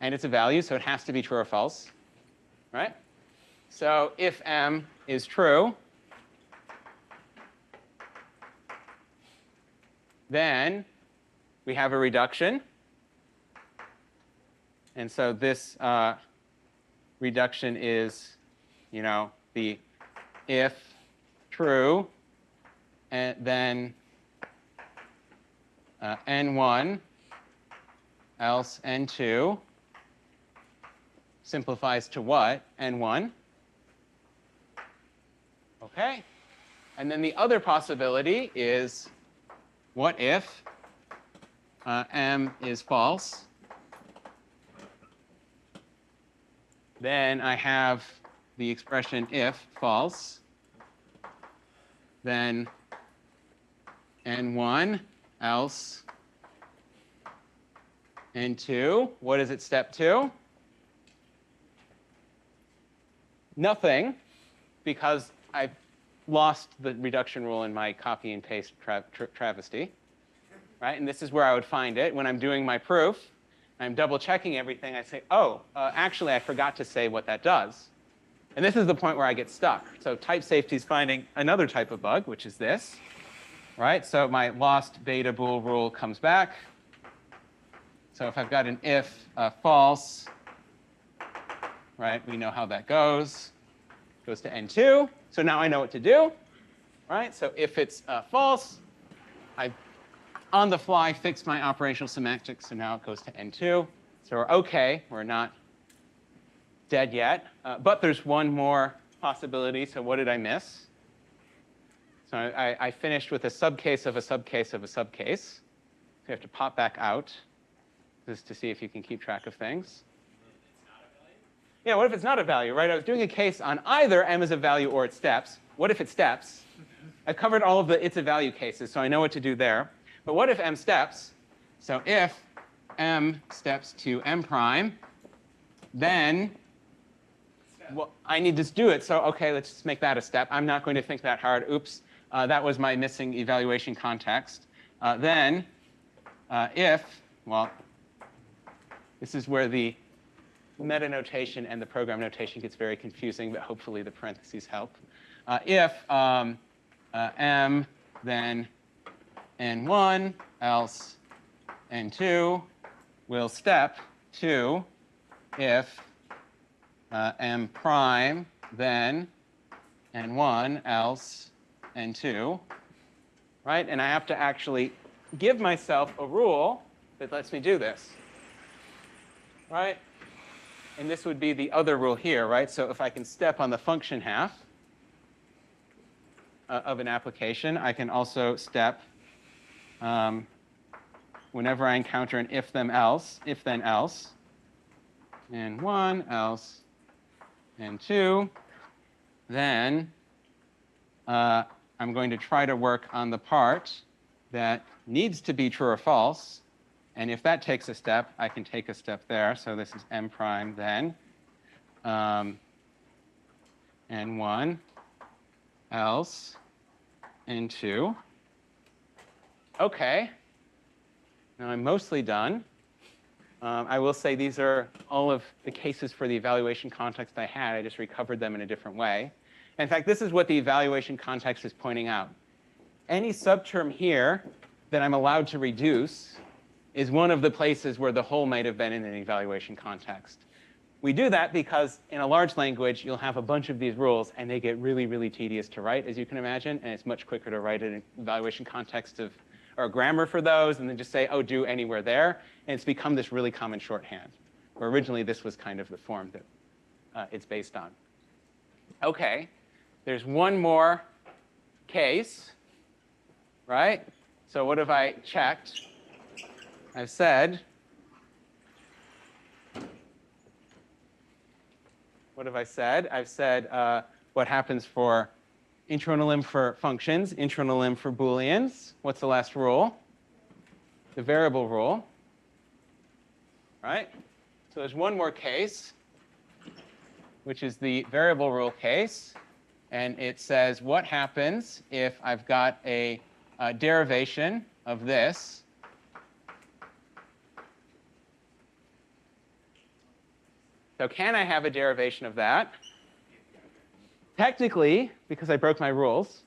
and it's a value, so it has to be true or false. Right? So if m is true, then we have a reduction. And so this reduction is, the if true, and then n1 else n2 simplifies to what? n1. Okay. And then the other possibility is what if m is false? Then I have the expression if false, then n1 else n2. What is it step 2? Nothing, because I've lost the reduction rule in my copy and paste travesty. Right? And this is where I would find it. When I'm doing my proof, I'm double checking everything. I say, oh, actually, I forgot to say what that does. And this is the point where I get stuck. So type safety is finding another type of bug, which is this. Right? So my lost beta bool rule comes back. So if I've got an if false, right, we know how that goes. It goes to n2. So now I know what to do. Right? So if it's false, I on the fly fix my operational semantics. So now it goes to n2. So we're OK. We're not dead yet. But there's one more possibility. So what did I miss? So I finished with a subcase of a subcase of a subcase. So you have to pop back out just to see if you can keep track of things. Yeah, what if it's not a value, right? I was doing a case on either m is a value or it steps. What if it steps? I covered all of the it's a value cases, so I know what to do there. But what if m steps? So if m steps to m prime, then well, I need to do it. So OK, let's just make that a step. I'm not going to think that hard. Oops, that was my missing evaluation context. Then if, well, this is where the meta notation and the program notation gets very confusing, but hopefully the parentheses help. If m, then n1, else n2 will step to if m prime, then n1, else n2, right? And I have to actually give myself a rule that lets me do this, right? And this would be the other rule here, right? So if I can step on the function half of an application, I can also step whenever I encounter an if then else, and one else, and two, then I'm going to try to work on the part that needs to be true or false. And if that takes a step, I can take a step there. So this is m prime then. N1 else N2. OK. Now I'm mostly done. I will say these are all of the cases for the evaluation context I had. I just recovered them in a different way. In fact, this is what the evaluation context is pointing out. Any subterm here that I'm allowed to reduce is one of the places where the whole might have been in an evaluation context. We do that because in a large language, you'll have a bunch of these rules, and they get really, really tedious to write, as you can imagine. And it's much quicker to write an evaluation context of, or a grammar for those, and then just say, oh, do anywhere there. And it's become this really common shorthand, where originally this was kind of the form that it's based on. OK, there's one more case, right? So what have I checked? I've said, what have I said? I've said what happens for internal for functions, internal for Booleans. What's the last rule? The variable rule, right? So there's one more case, which is the variable rule case. And it says what happens if I've got a derivation of this. So can I have a derivation of that? Technically, because I broke my rules,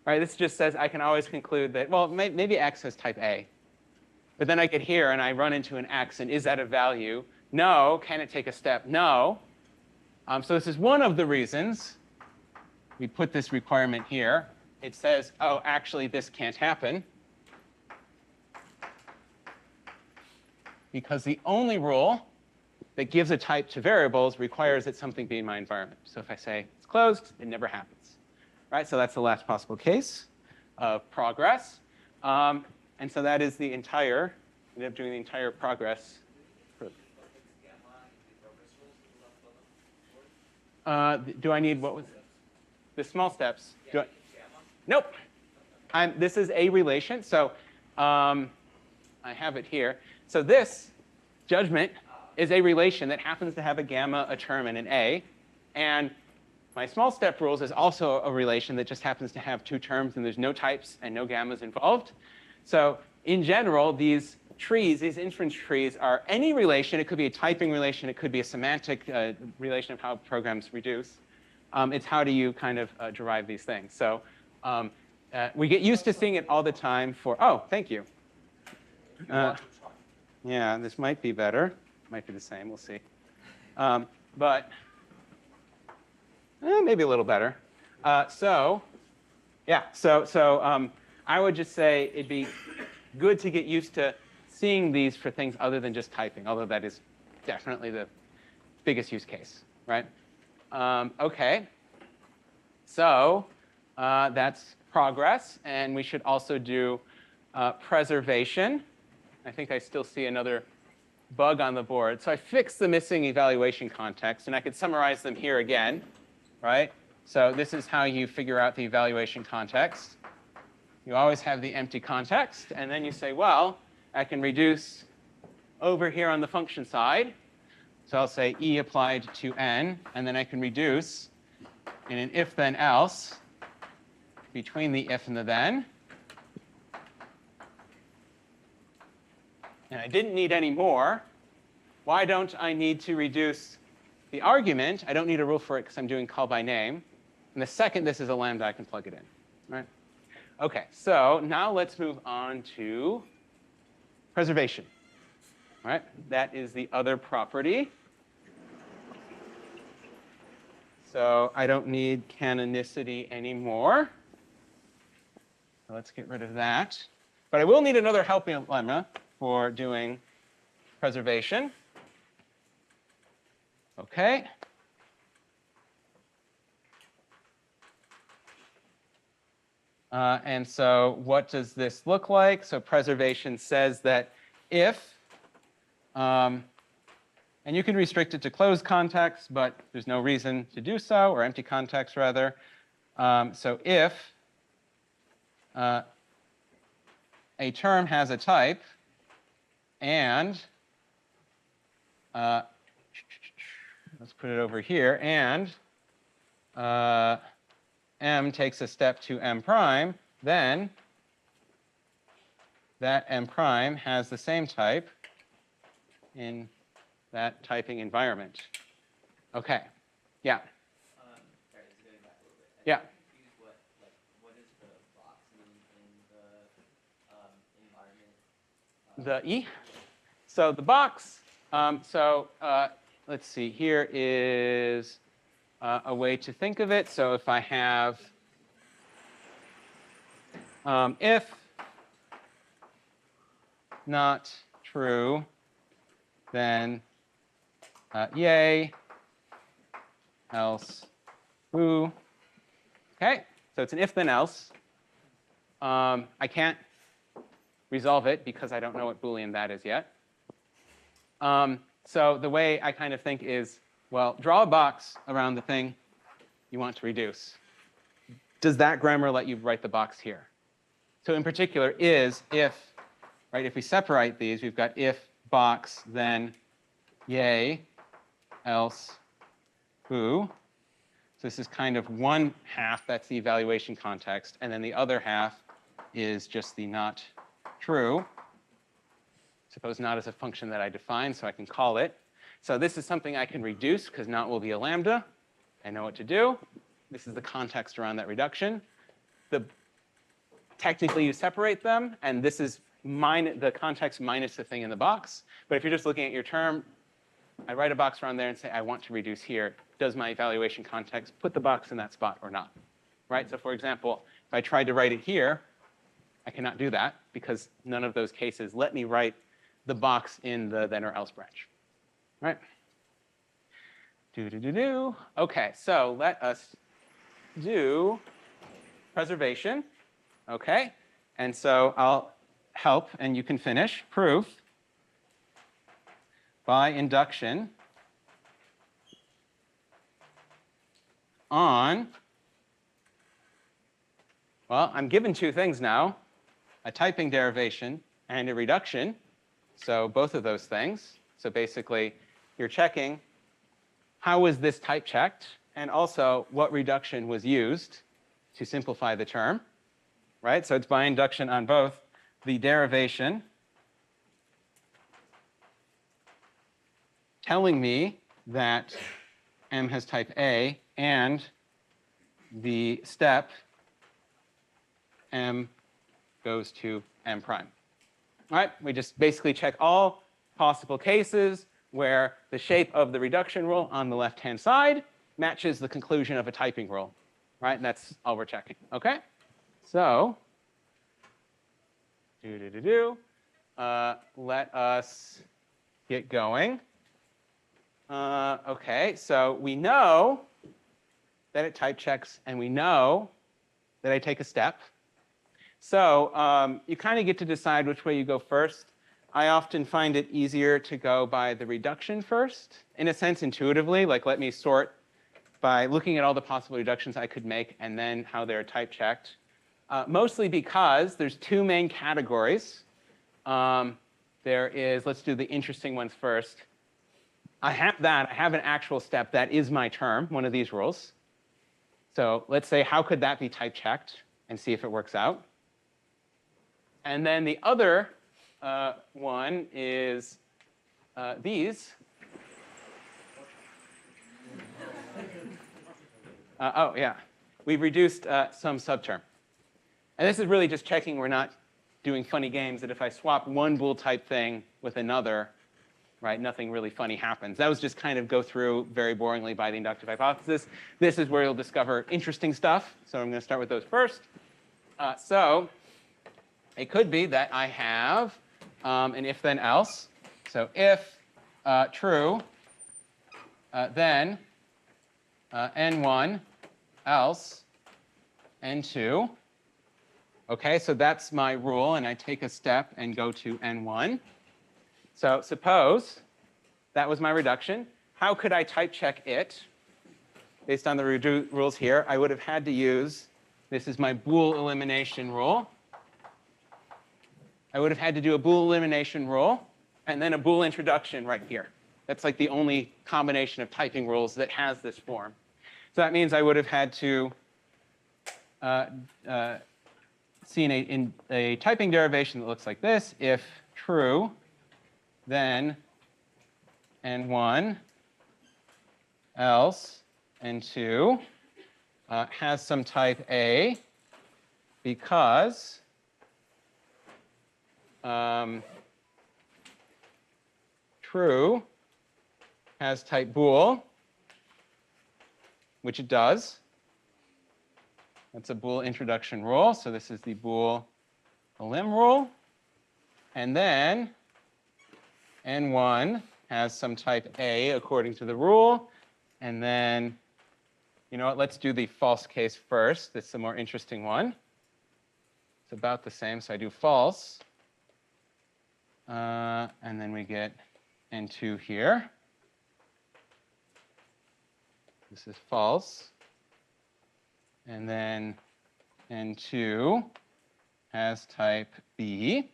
right? This just says I can always conclude that, well, maybe x has type A. But then I get here, and I run into an x, and is that a value? No. Can it take a step? No. So this is one of the reasons we put this requirement here. It says, oh, actually, this can't happen. Because the only rule that gives a type to variables requires that something be in my environment. So if I say it's closed, it never happens. Right? So that's the last possible case of progress. And so that is the entire, we end up doing the entire progress. Do I need, what was the small steps? Nope. This is a relation. So I have it here. So this judgment is a relation that happens to have a gamma, a term, and an a. And my small step rules is also a relation that just happens to have two terms, and there's no types and no gammas involved. So in general, these trees, these inference trees, are any relation. It could be a typing relation. It could be a semantic relation of how programs reduce. It's how do you kind of derive these things. So we get used to seeing it all the time for, oh, thank you. Yeah, this might be better. Might be the same. We'll see. But maybe a little better. So yeah, so I would just say it'd be good to get used to seeing these for things other than just typing, although that is definitely the biggest use case, right? OK. So that's progress. And we should also do preservation. I think I still see another bug on the board. So I fixed the missing evaluation context, and I could summarize them here again, right? So this is how you figure out the evaluation context. You always have the empty context, and then you say, well, I can reduce over here on the function side. So I'll say E applied to N, and then I can reduce in an if then else between the if and the then. And I didn't need any more. Why don't I need to reduce the argument? I don't need a rule for it because I'm doing call by name. And the second this is a lambda, I can plug it in. Right? OK, so now let's move on to preservation. Right? That is the other property. So I don't need canonicity anymore. So let's get rid of that. But I will need another helping lemma for doing preservation. OK. And so what does this look like? So preservation says that if, and you can restrict it to closed context, but there's no reason to do so, or empty context rather. So if a term has a type, and let's put it over here, and m takes a step to m prime, then that m prime has the same type in that typing environment. Okay. Yeah. Sorry, just going back a little bit. Yeah. I'm confused what does the box mean in the environment? The E. So the box, let's see, here is a way to think of it. So if I have if not true, then yay, else who. Okay, so it's an if then else. I can't resolve it because I don't know what Boolean that is yet. So the way I kind of think is, well, draw a box around the thing you want to reduce. Does that grammar let you write the box here? So in particular is if, right, if we separate these, we've got if box, then yay, else who. So this is kind of one half, that's the evaluation context, and then the other half is just the not true. Suppose not is a function that I define, so I can call it. So this is something I can reduce, because not will be a lambda. I know what to do. This is the context around that reduction. Technically, you separate them, and this is the context minus the thing in the box. But if you're just looking at your term, I write a box around there and say, I want to reduce here. Does my evaluation context put the box in that spot or not? Right? So for example, if I tried to write it here, I cannot do that, because none of those cases let me write the box in the then or else branch. Right? Okay, so let us do preservation. Okay, and so I'll help, and you can finish. Proof by induction on, well, I'm given two things now, a typing derivation and a reduction. So both of those things. So basically, you're checking how was this type checked, and also what reduction was used to simplify the term. Right? So it's by induction on both the derivation telling me that m has type A, and the step m goes to m prime. All right? We just basically check all possible cases where the shape of the reduction rule on the left-hand side matches the conclusion of a typing rule. Right? And that's all we're checking. Okay? So, let us get going. Okay, so we know that it type checks, and we know that I take a step. So you kind of get to decide which way you go first. I often find it easier to go by the reduction first, in a sense intuitively, like let me sort by looking at all the possible reductions I could make and then how they're type checked. Mostly because there's two main categories. There is, let's do the interesting ones first. I have an actual step that is my term, one of these rules. So let's say, how could that be type checked, and see if it works out. And then the other one is these. Oh, yeah. We've reduced some subterm. And this is really just checking we're not doing funny games, that if I swap one bool type thing with another, right, nothing really funny happens. That was just kind of go through very boringly by the inductive hypothesis. This is where you'll discover interesting stuff. So I'm going to start with those first. So it could be that I have an if then else. So if true, then n1 else n2. Okay, so that's my rule, and I take a step and go to n1. So suppose that was my reduction. How could I type check it? Based on the rules here, I would have had to use, this is my bool elimination rule. I would have had to do a bool elimination rule and then a bool introduction right here. That's like the only combination of typing rules that has this form. So that means I would have had to see in a typing derivation that looks like this: if true, then N1, else N2 has some type A because true has type bool, which it does. That's a bool introduction rule. So this is the bool elim rule. And then N1 has some type A according to the rule. And then, you know what, let's do the false case first. This is the more interesting one. It's about the same, so I do false. And then we get N2 here. This is false. And then N2 has type B.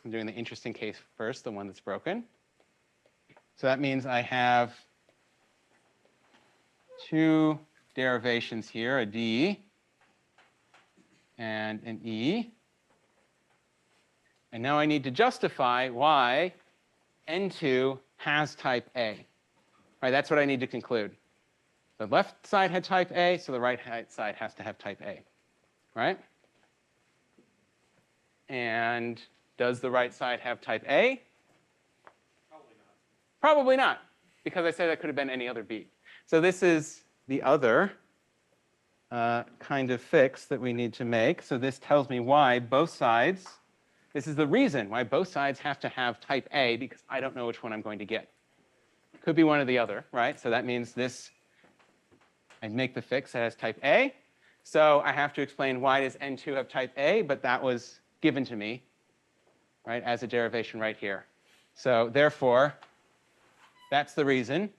I'm doing the interesting case first, the one that's broken. So that means I have two derivations here, a D and an E. And now I need to justify why N2 has type A. Right, that's what I need to conclude. The left side had type A, so the right side has to have type A. Right? And does the right side have type A? Probably not. Probably not, because I said that could have been any other B. So this is the other kind of fix that we need to make. So this tells me why both sides, this is the reason why both sides have to have type A, because I don't know which one I'm going to get. Could be one or the other, right? So that means this, I make the fix that has type A. So I have to explain why does N2 have type A, but that was given to me, right, as a derivation right here. So therefore, that's the reason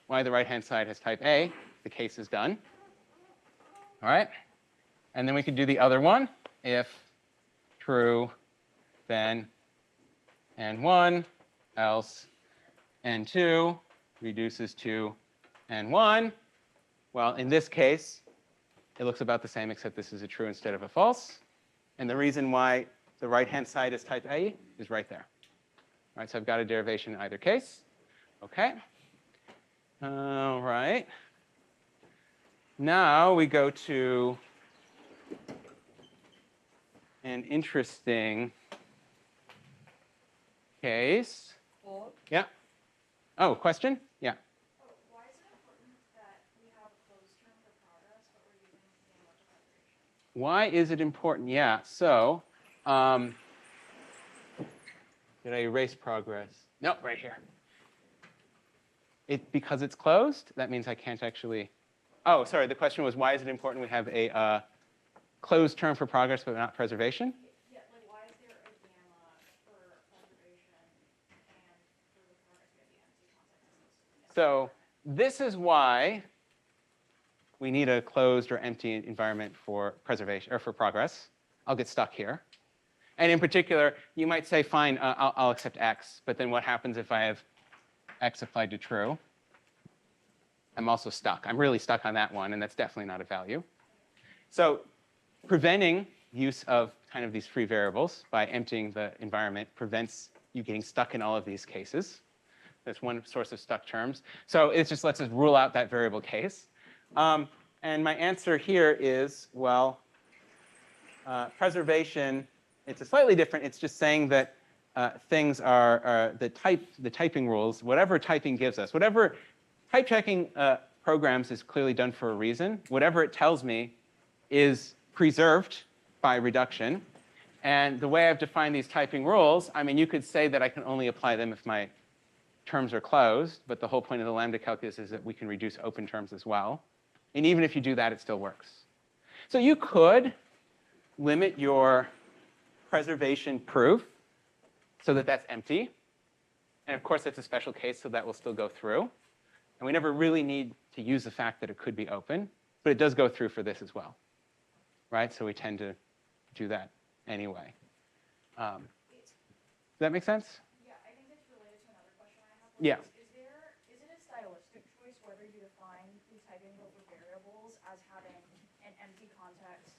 why the right-hand side has type A. The case is done. All right? And then we could do the other one. If true, then N1, else N2 reduces to N1. Well, in this case, it looks about the same, except this is a true instead of a false. And the reason why the right-hand side is type A is right there. All right, so I've got a derivation in either case. OK. All right. Now we go to an interesting case. Paul? Yeah. Oh, question? Yeah. Why is it important that we have a closed term for progress, but we're using semantic preparation? Why is it important? Yeah. So, did I erase progress? No, right here. Because it's closed, that means I can't actually. Oh, sorry. The question was, why is it important we have a closed term for progress but not preservation? Yeah, like why is there a gamma for preservation and for the progress we have the empty context? So this is why we need a closed or empty environment for preservation or for progress. I'll get stuck here. And in particular, you might say, fine, I'll accept X, but then what happens if I have X applied to true? I'm also stuck. I'm really stuck on that one, and that's definitely not a value. So preventing use of kind of these free variables by emptying the environment prevents you getting stuck in all of these cases. That's one source of stuck terms. So it just lets us rule out that variable case. And my answer here is, well, preservation, it's a slightly different. It's just saying that things are the typing rules, whatever typing gives us, whatever type checking programs is clearly done for a reason. Whatever it tells me is preserved by reduction. And the way I've defined these typing rules, I mean, you could say that I can only apply them if my terms are closed, but the whole point of the lambda calculus is that we can reduce open terms as well. And even if you do that, it still works. So you could limit your preservation proof so that that's empty. And of course, that's a special case, so that will still go through. And we never really need to use the fact that it could be open, but it does go through for this as well, right? So we tend to do that anyway. Does that make sense? Yeah. Is it a stylistic choice whether you define these typing over variables as having an empty context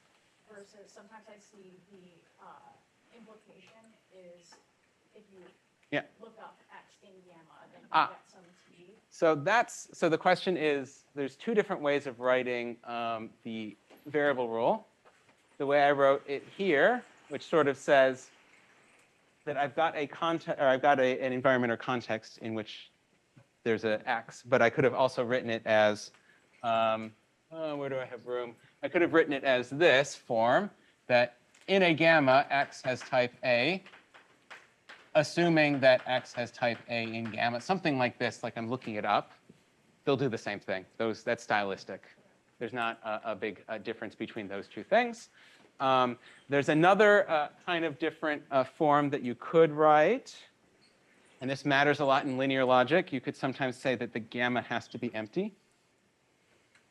versus sometimes I see the implication is if you look up x in gamma, then you get some t. So the question is, there's two different ways of writing the variable rule. The way I wrote it here, which sort of says that I've got an environment or context in which there's an x, but I could have also written it as, where do I have room? I could have written it as this form, that in a gamma, x has type A, assuming that x has type A in gamma, something like this, like I'm looking it up. They'll do the same thing. That's stylistic. There's not a big difference between those two things. There's another kind of different form that you could write. And this matters a lot in linear logic. You could sometimes say that the gamma has to be empty.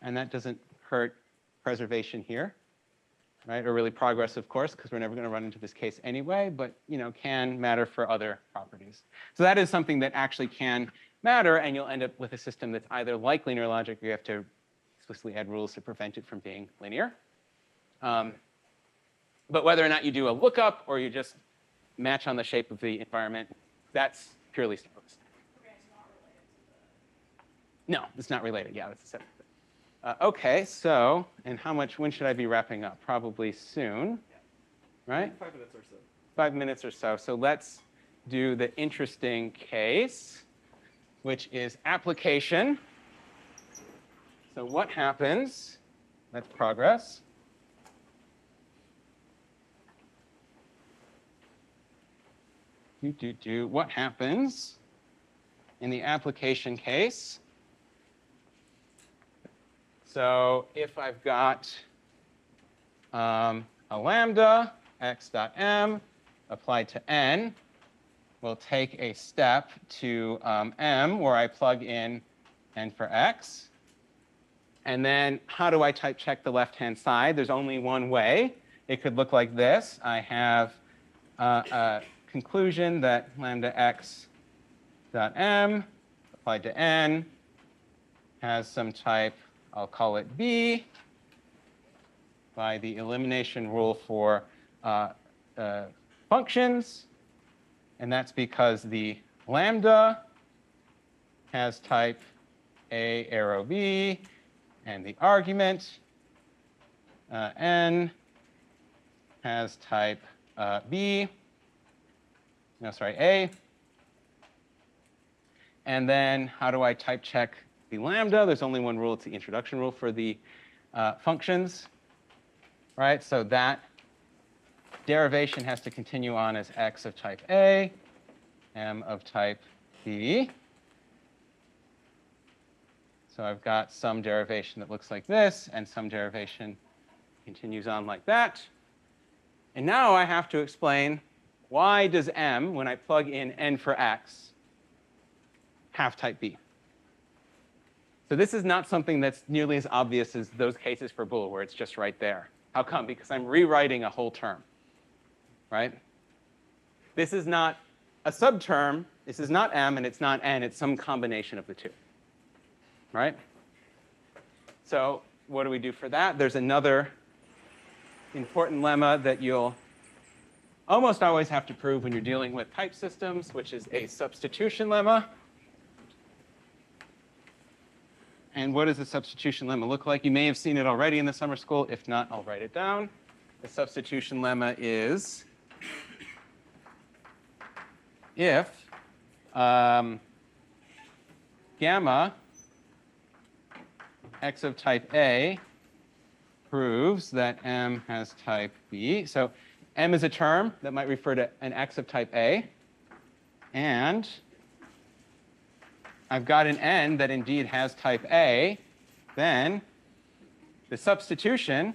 And that doesn't hurt preservation here, right? Or really progress, of course, because we're never going to run into this case anyway, but can matter for other properties. So that is something that actually can matter, and you'll end up with a system that's either like linear logic, or you have to explicitly add rules to prevent it from being linear. But whether or not you do a lookup or you just match on the shape of the environment, that's purely stylistic. Okay, it's not related to No, it's not related. Yeah, that's a separate thing. OK, so, and when should I be wrapping up? Probably soon, right? 5 minutes or so. 5 minutes or so. So let's do the interesting case, which is application. So what happens? That's progress. What happens in the application case? So if I've got a lambda, x.m, applied to n, we'll take a step to m where I plug in n for x. And then how do I type check the left-hand side? There's only one way. It could look like this. I have a conclusion that lambda x dot m applied to n has some type, I'll call it b, by the elimination rule for functions. And that's because the lambda has type a arrow b, and the argument n has type b. No, sorry, A. And then how do I type check the lambda? There's only one rule. It's the introduction rule for the functions, right? So that derivation has to continue on as x of type A, m of type B. So I've got some derivation that looks like this, and some derivation continues on like that. And now I have to explain, why does m, when I plug in n for x, have type B? So this is not something that's nearly as obvious as those cases for bool, where it's just right there. How come? Because I'm rewriting a whole term, right? This is not a subterm. This is not m, and it's not n. It's some combination of the two, right? So what do we do for that? There's another important lemma that you'll almost always have to prove when you're dealing with type systems, which is a substitution lemma. And what does a substitution lemma look like? You may have seen it already in the summer school. If not, I'll write it down. The substitution lemma is if gamma x of type A proves that m has type B. So m is a term that might refer to an x of type A. And I've got an n that indeed has type A. Then the substitution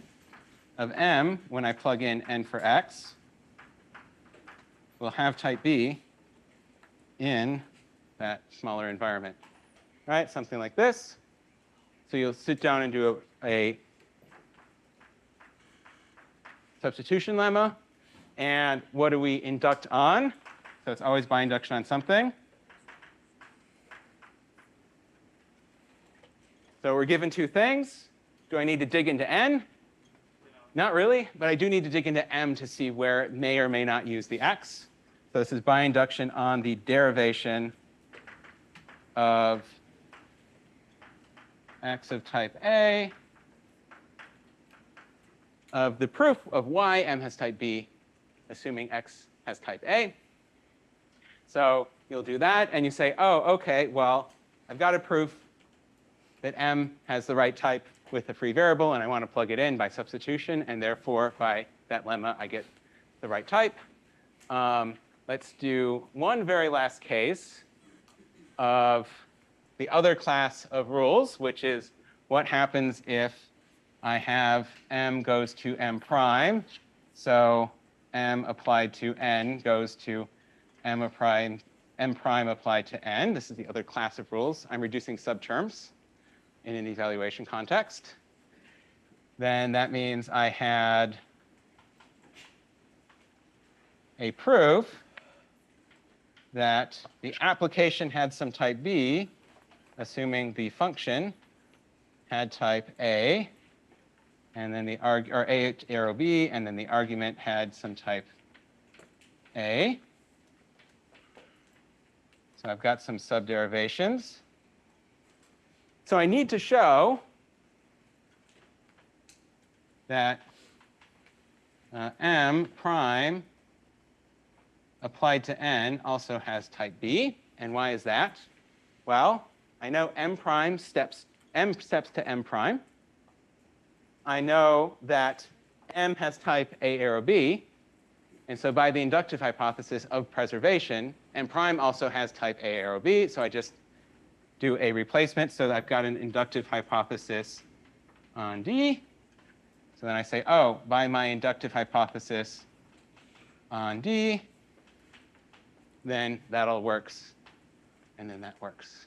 of m, when I plug in n for x, will have type B in that smaller environment. Right? Something like this. So you'll sit down and do a substitution lemma. And what do we induct on? So it's always by induction on something. So we're given two things. Do I need to dig into n? Not really, but I do need to dig into m to see where it may or may not use the x. So this is by induction on the derivation of x of type A of the proof of why m has type B, assuming x has type A. So you'll do that, and you say, oh, OK, well, I've got a proof that m has the right type with a free variable, and I want to plug it in by substitution, and therefore, by that lemma, I get the right type. Let's do one very last case of the other class of rules, which is what happens if I have m goes to m prime. So m applied to n goes to m prime applied to n. This is the other class of rules. I'm reducing subterms in an evaluation context. Then that means I had a proof that the application had some type B, assuming the function had type A, and then the or A arrow B, and then the argument had some type A. So I've got some subderivations. So I need to show that m prime applied to n also has type B. And why is that? Well, I know m steps to m prime. I know that m has type A arrow B. And so by the inductive hypothesis of preservation, m prime also has type A arrow B. So I just do a replacement so that I've got an inductive hypothesis on D. So then I say, oh, by my inductive hypothesis on D, then that all works, and then that works,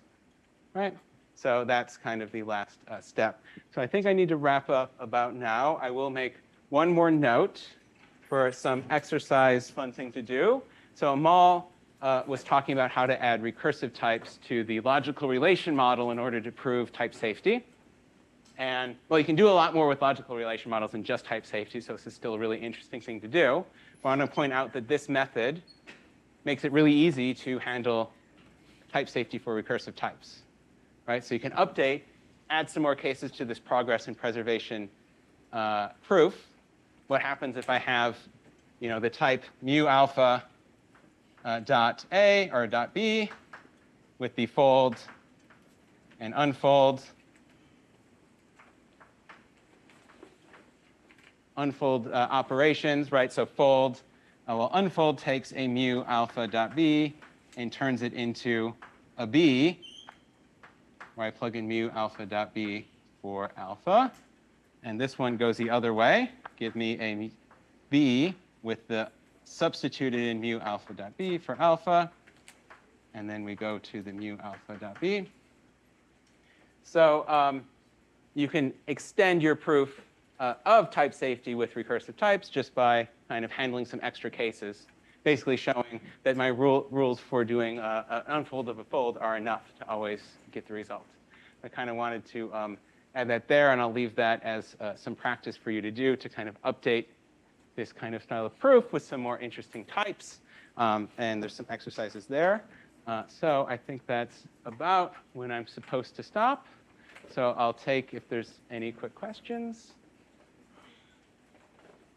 right? So that's kind of the last step. So I think I need to wrap up about now. I will make one more note for some exercise fun thing to do. So Amal was talking about how to add recursive types to the logical relation model in order to prove type safety. And, well, you can do a lot more with logical relation models than just type safety, so this is still a really interesting thing to do. But I want to point out that this method makes it really easy to handle type safety for recursive types, right? So you can update, add some more cases to this progress and preservation proof. What happens if I have, the type mu alpha dot A or dot B with the fold and unfold operations, right? So fold, unfold takes a mu alpha dot B and turns it into a B, where I plug in mu alpha dot B for alpha. And this one goes the other way. Give me a B with the substituted in mu alpha dot B for alpha. And then we go to the mu alpha dot B. So you can extend your proof of type safety with recursive types just by kind of handling some extra cases, basically showing that my rules for doing an unfold of a fold are enough to always get the result. I kind of wanted to add that there, and I'll leave that as some practice for you to do to kind of update this kind of style of proof with some more interesting types. And there's some exercises there. So I think that's about when I'm supposed to stop. So I'll take if there's any quick questions.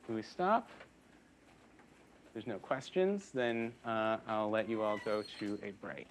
Do we stop? If there's no questions, then I'll let you all go to a break.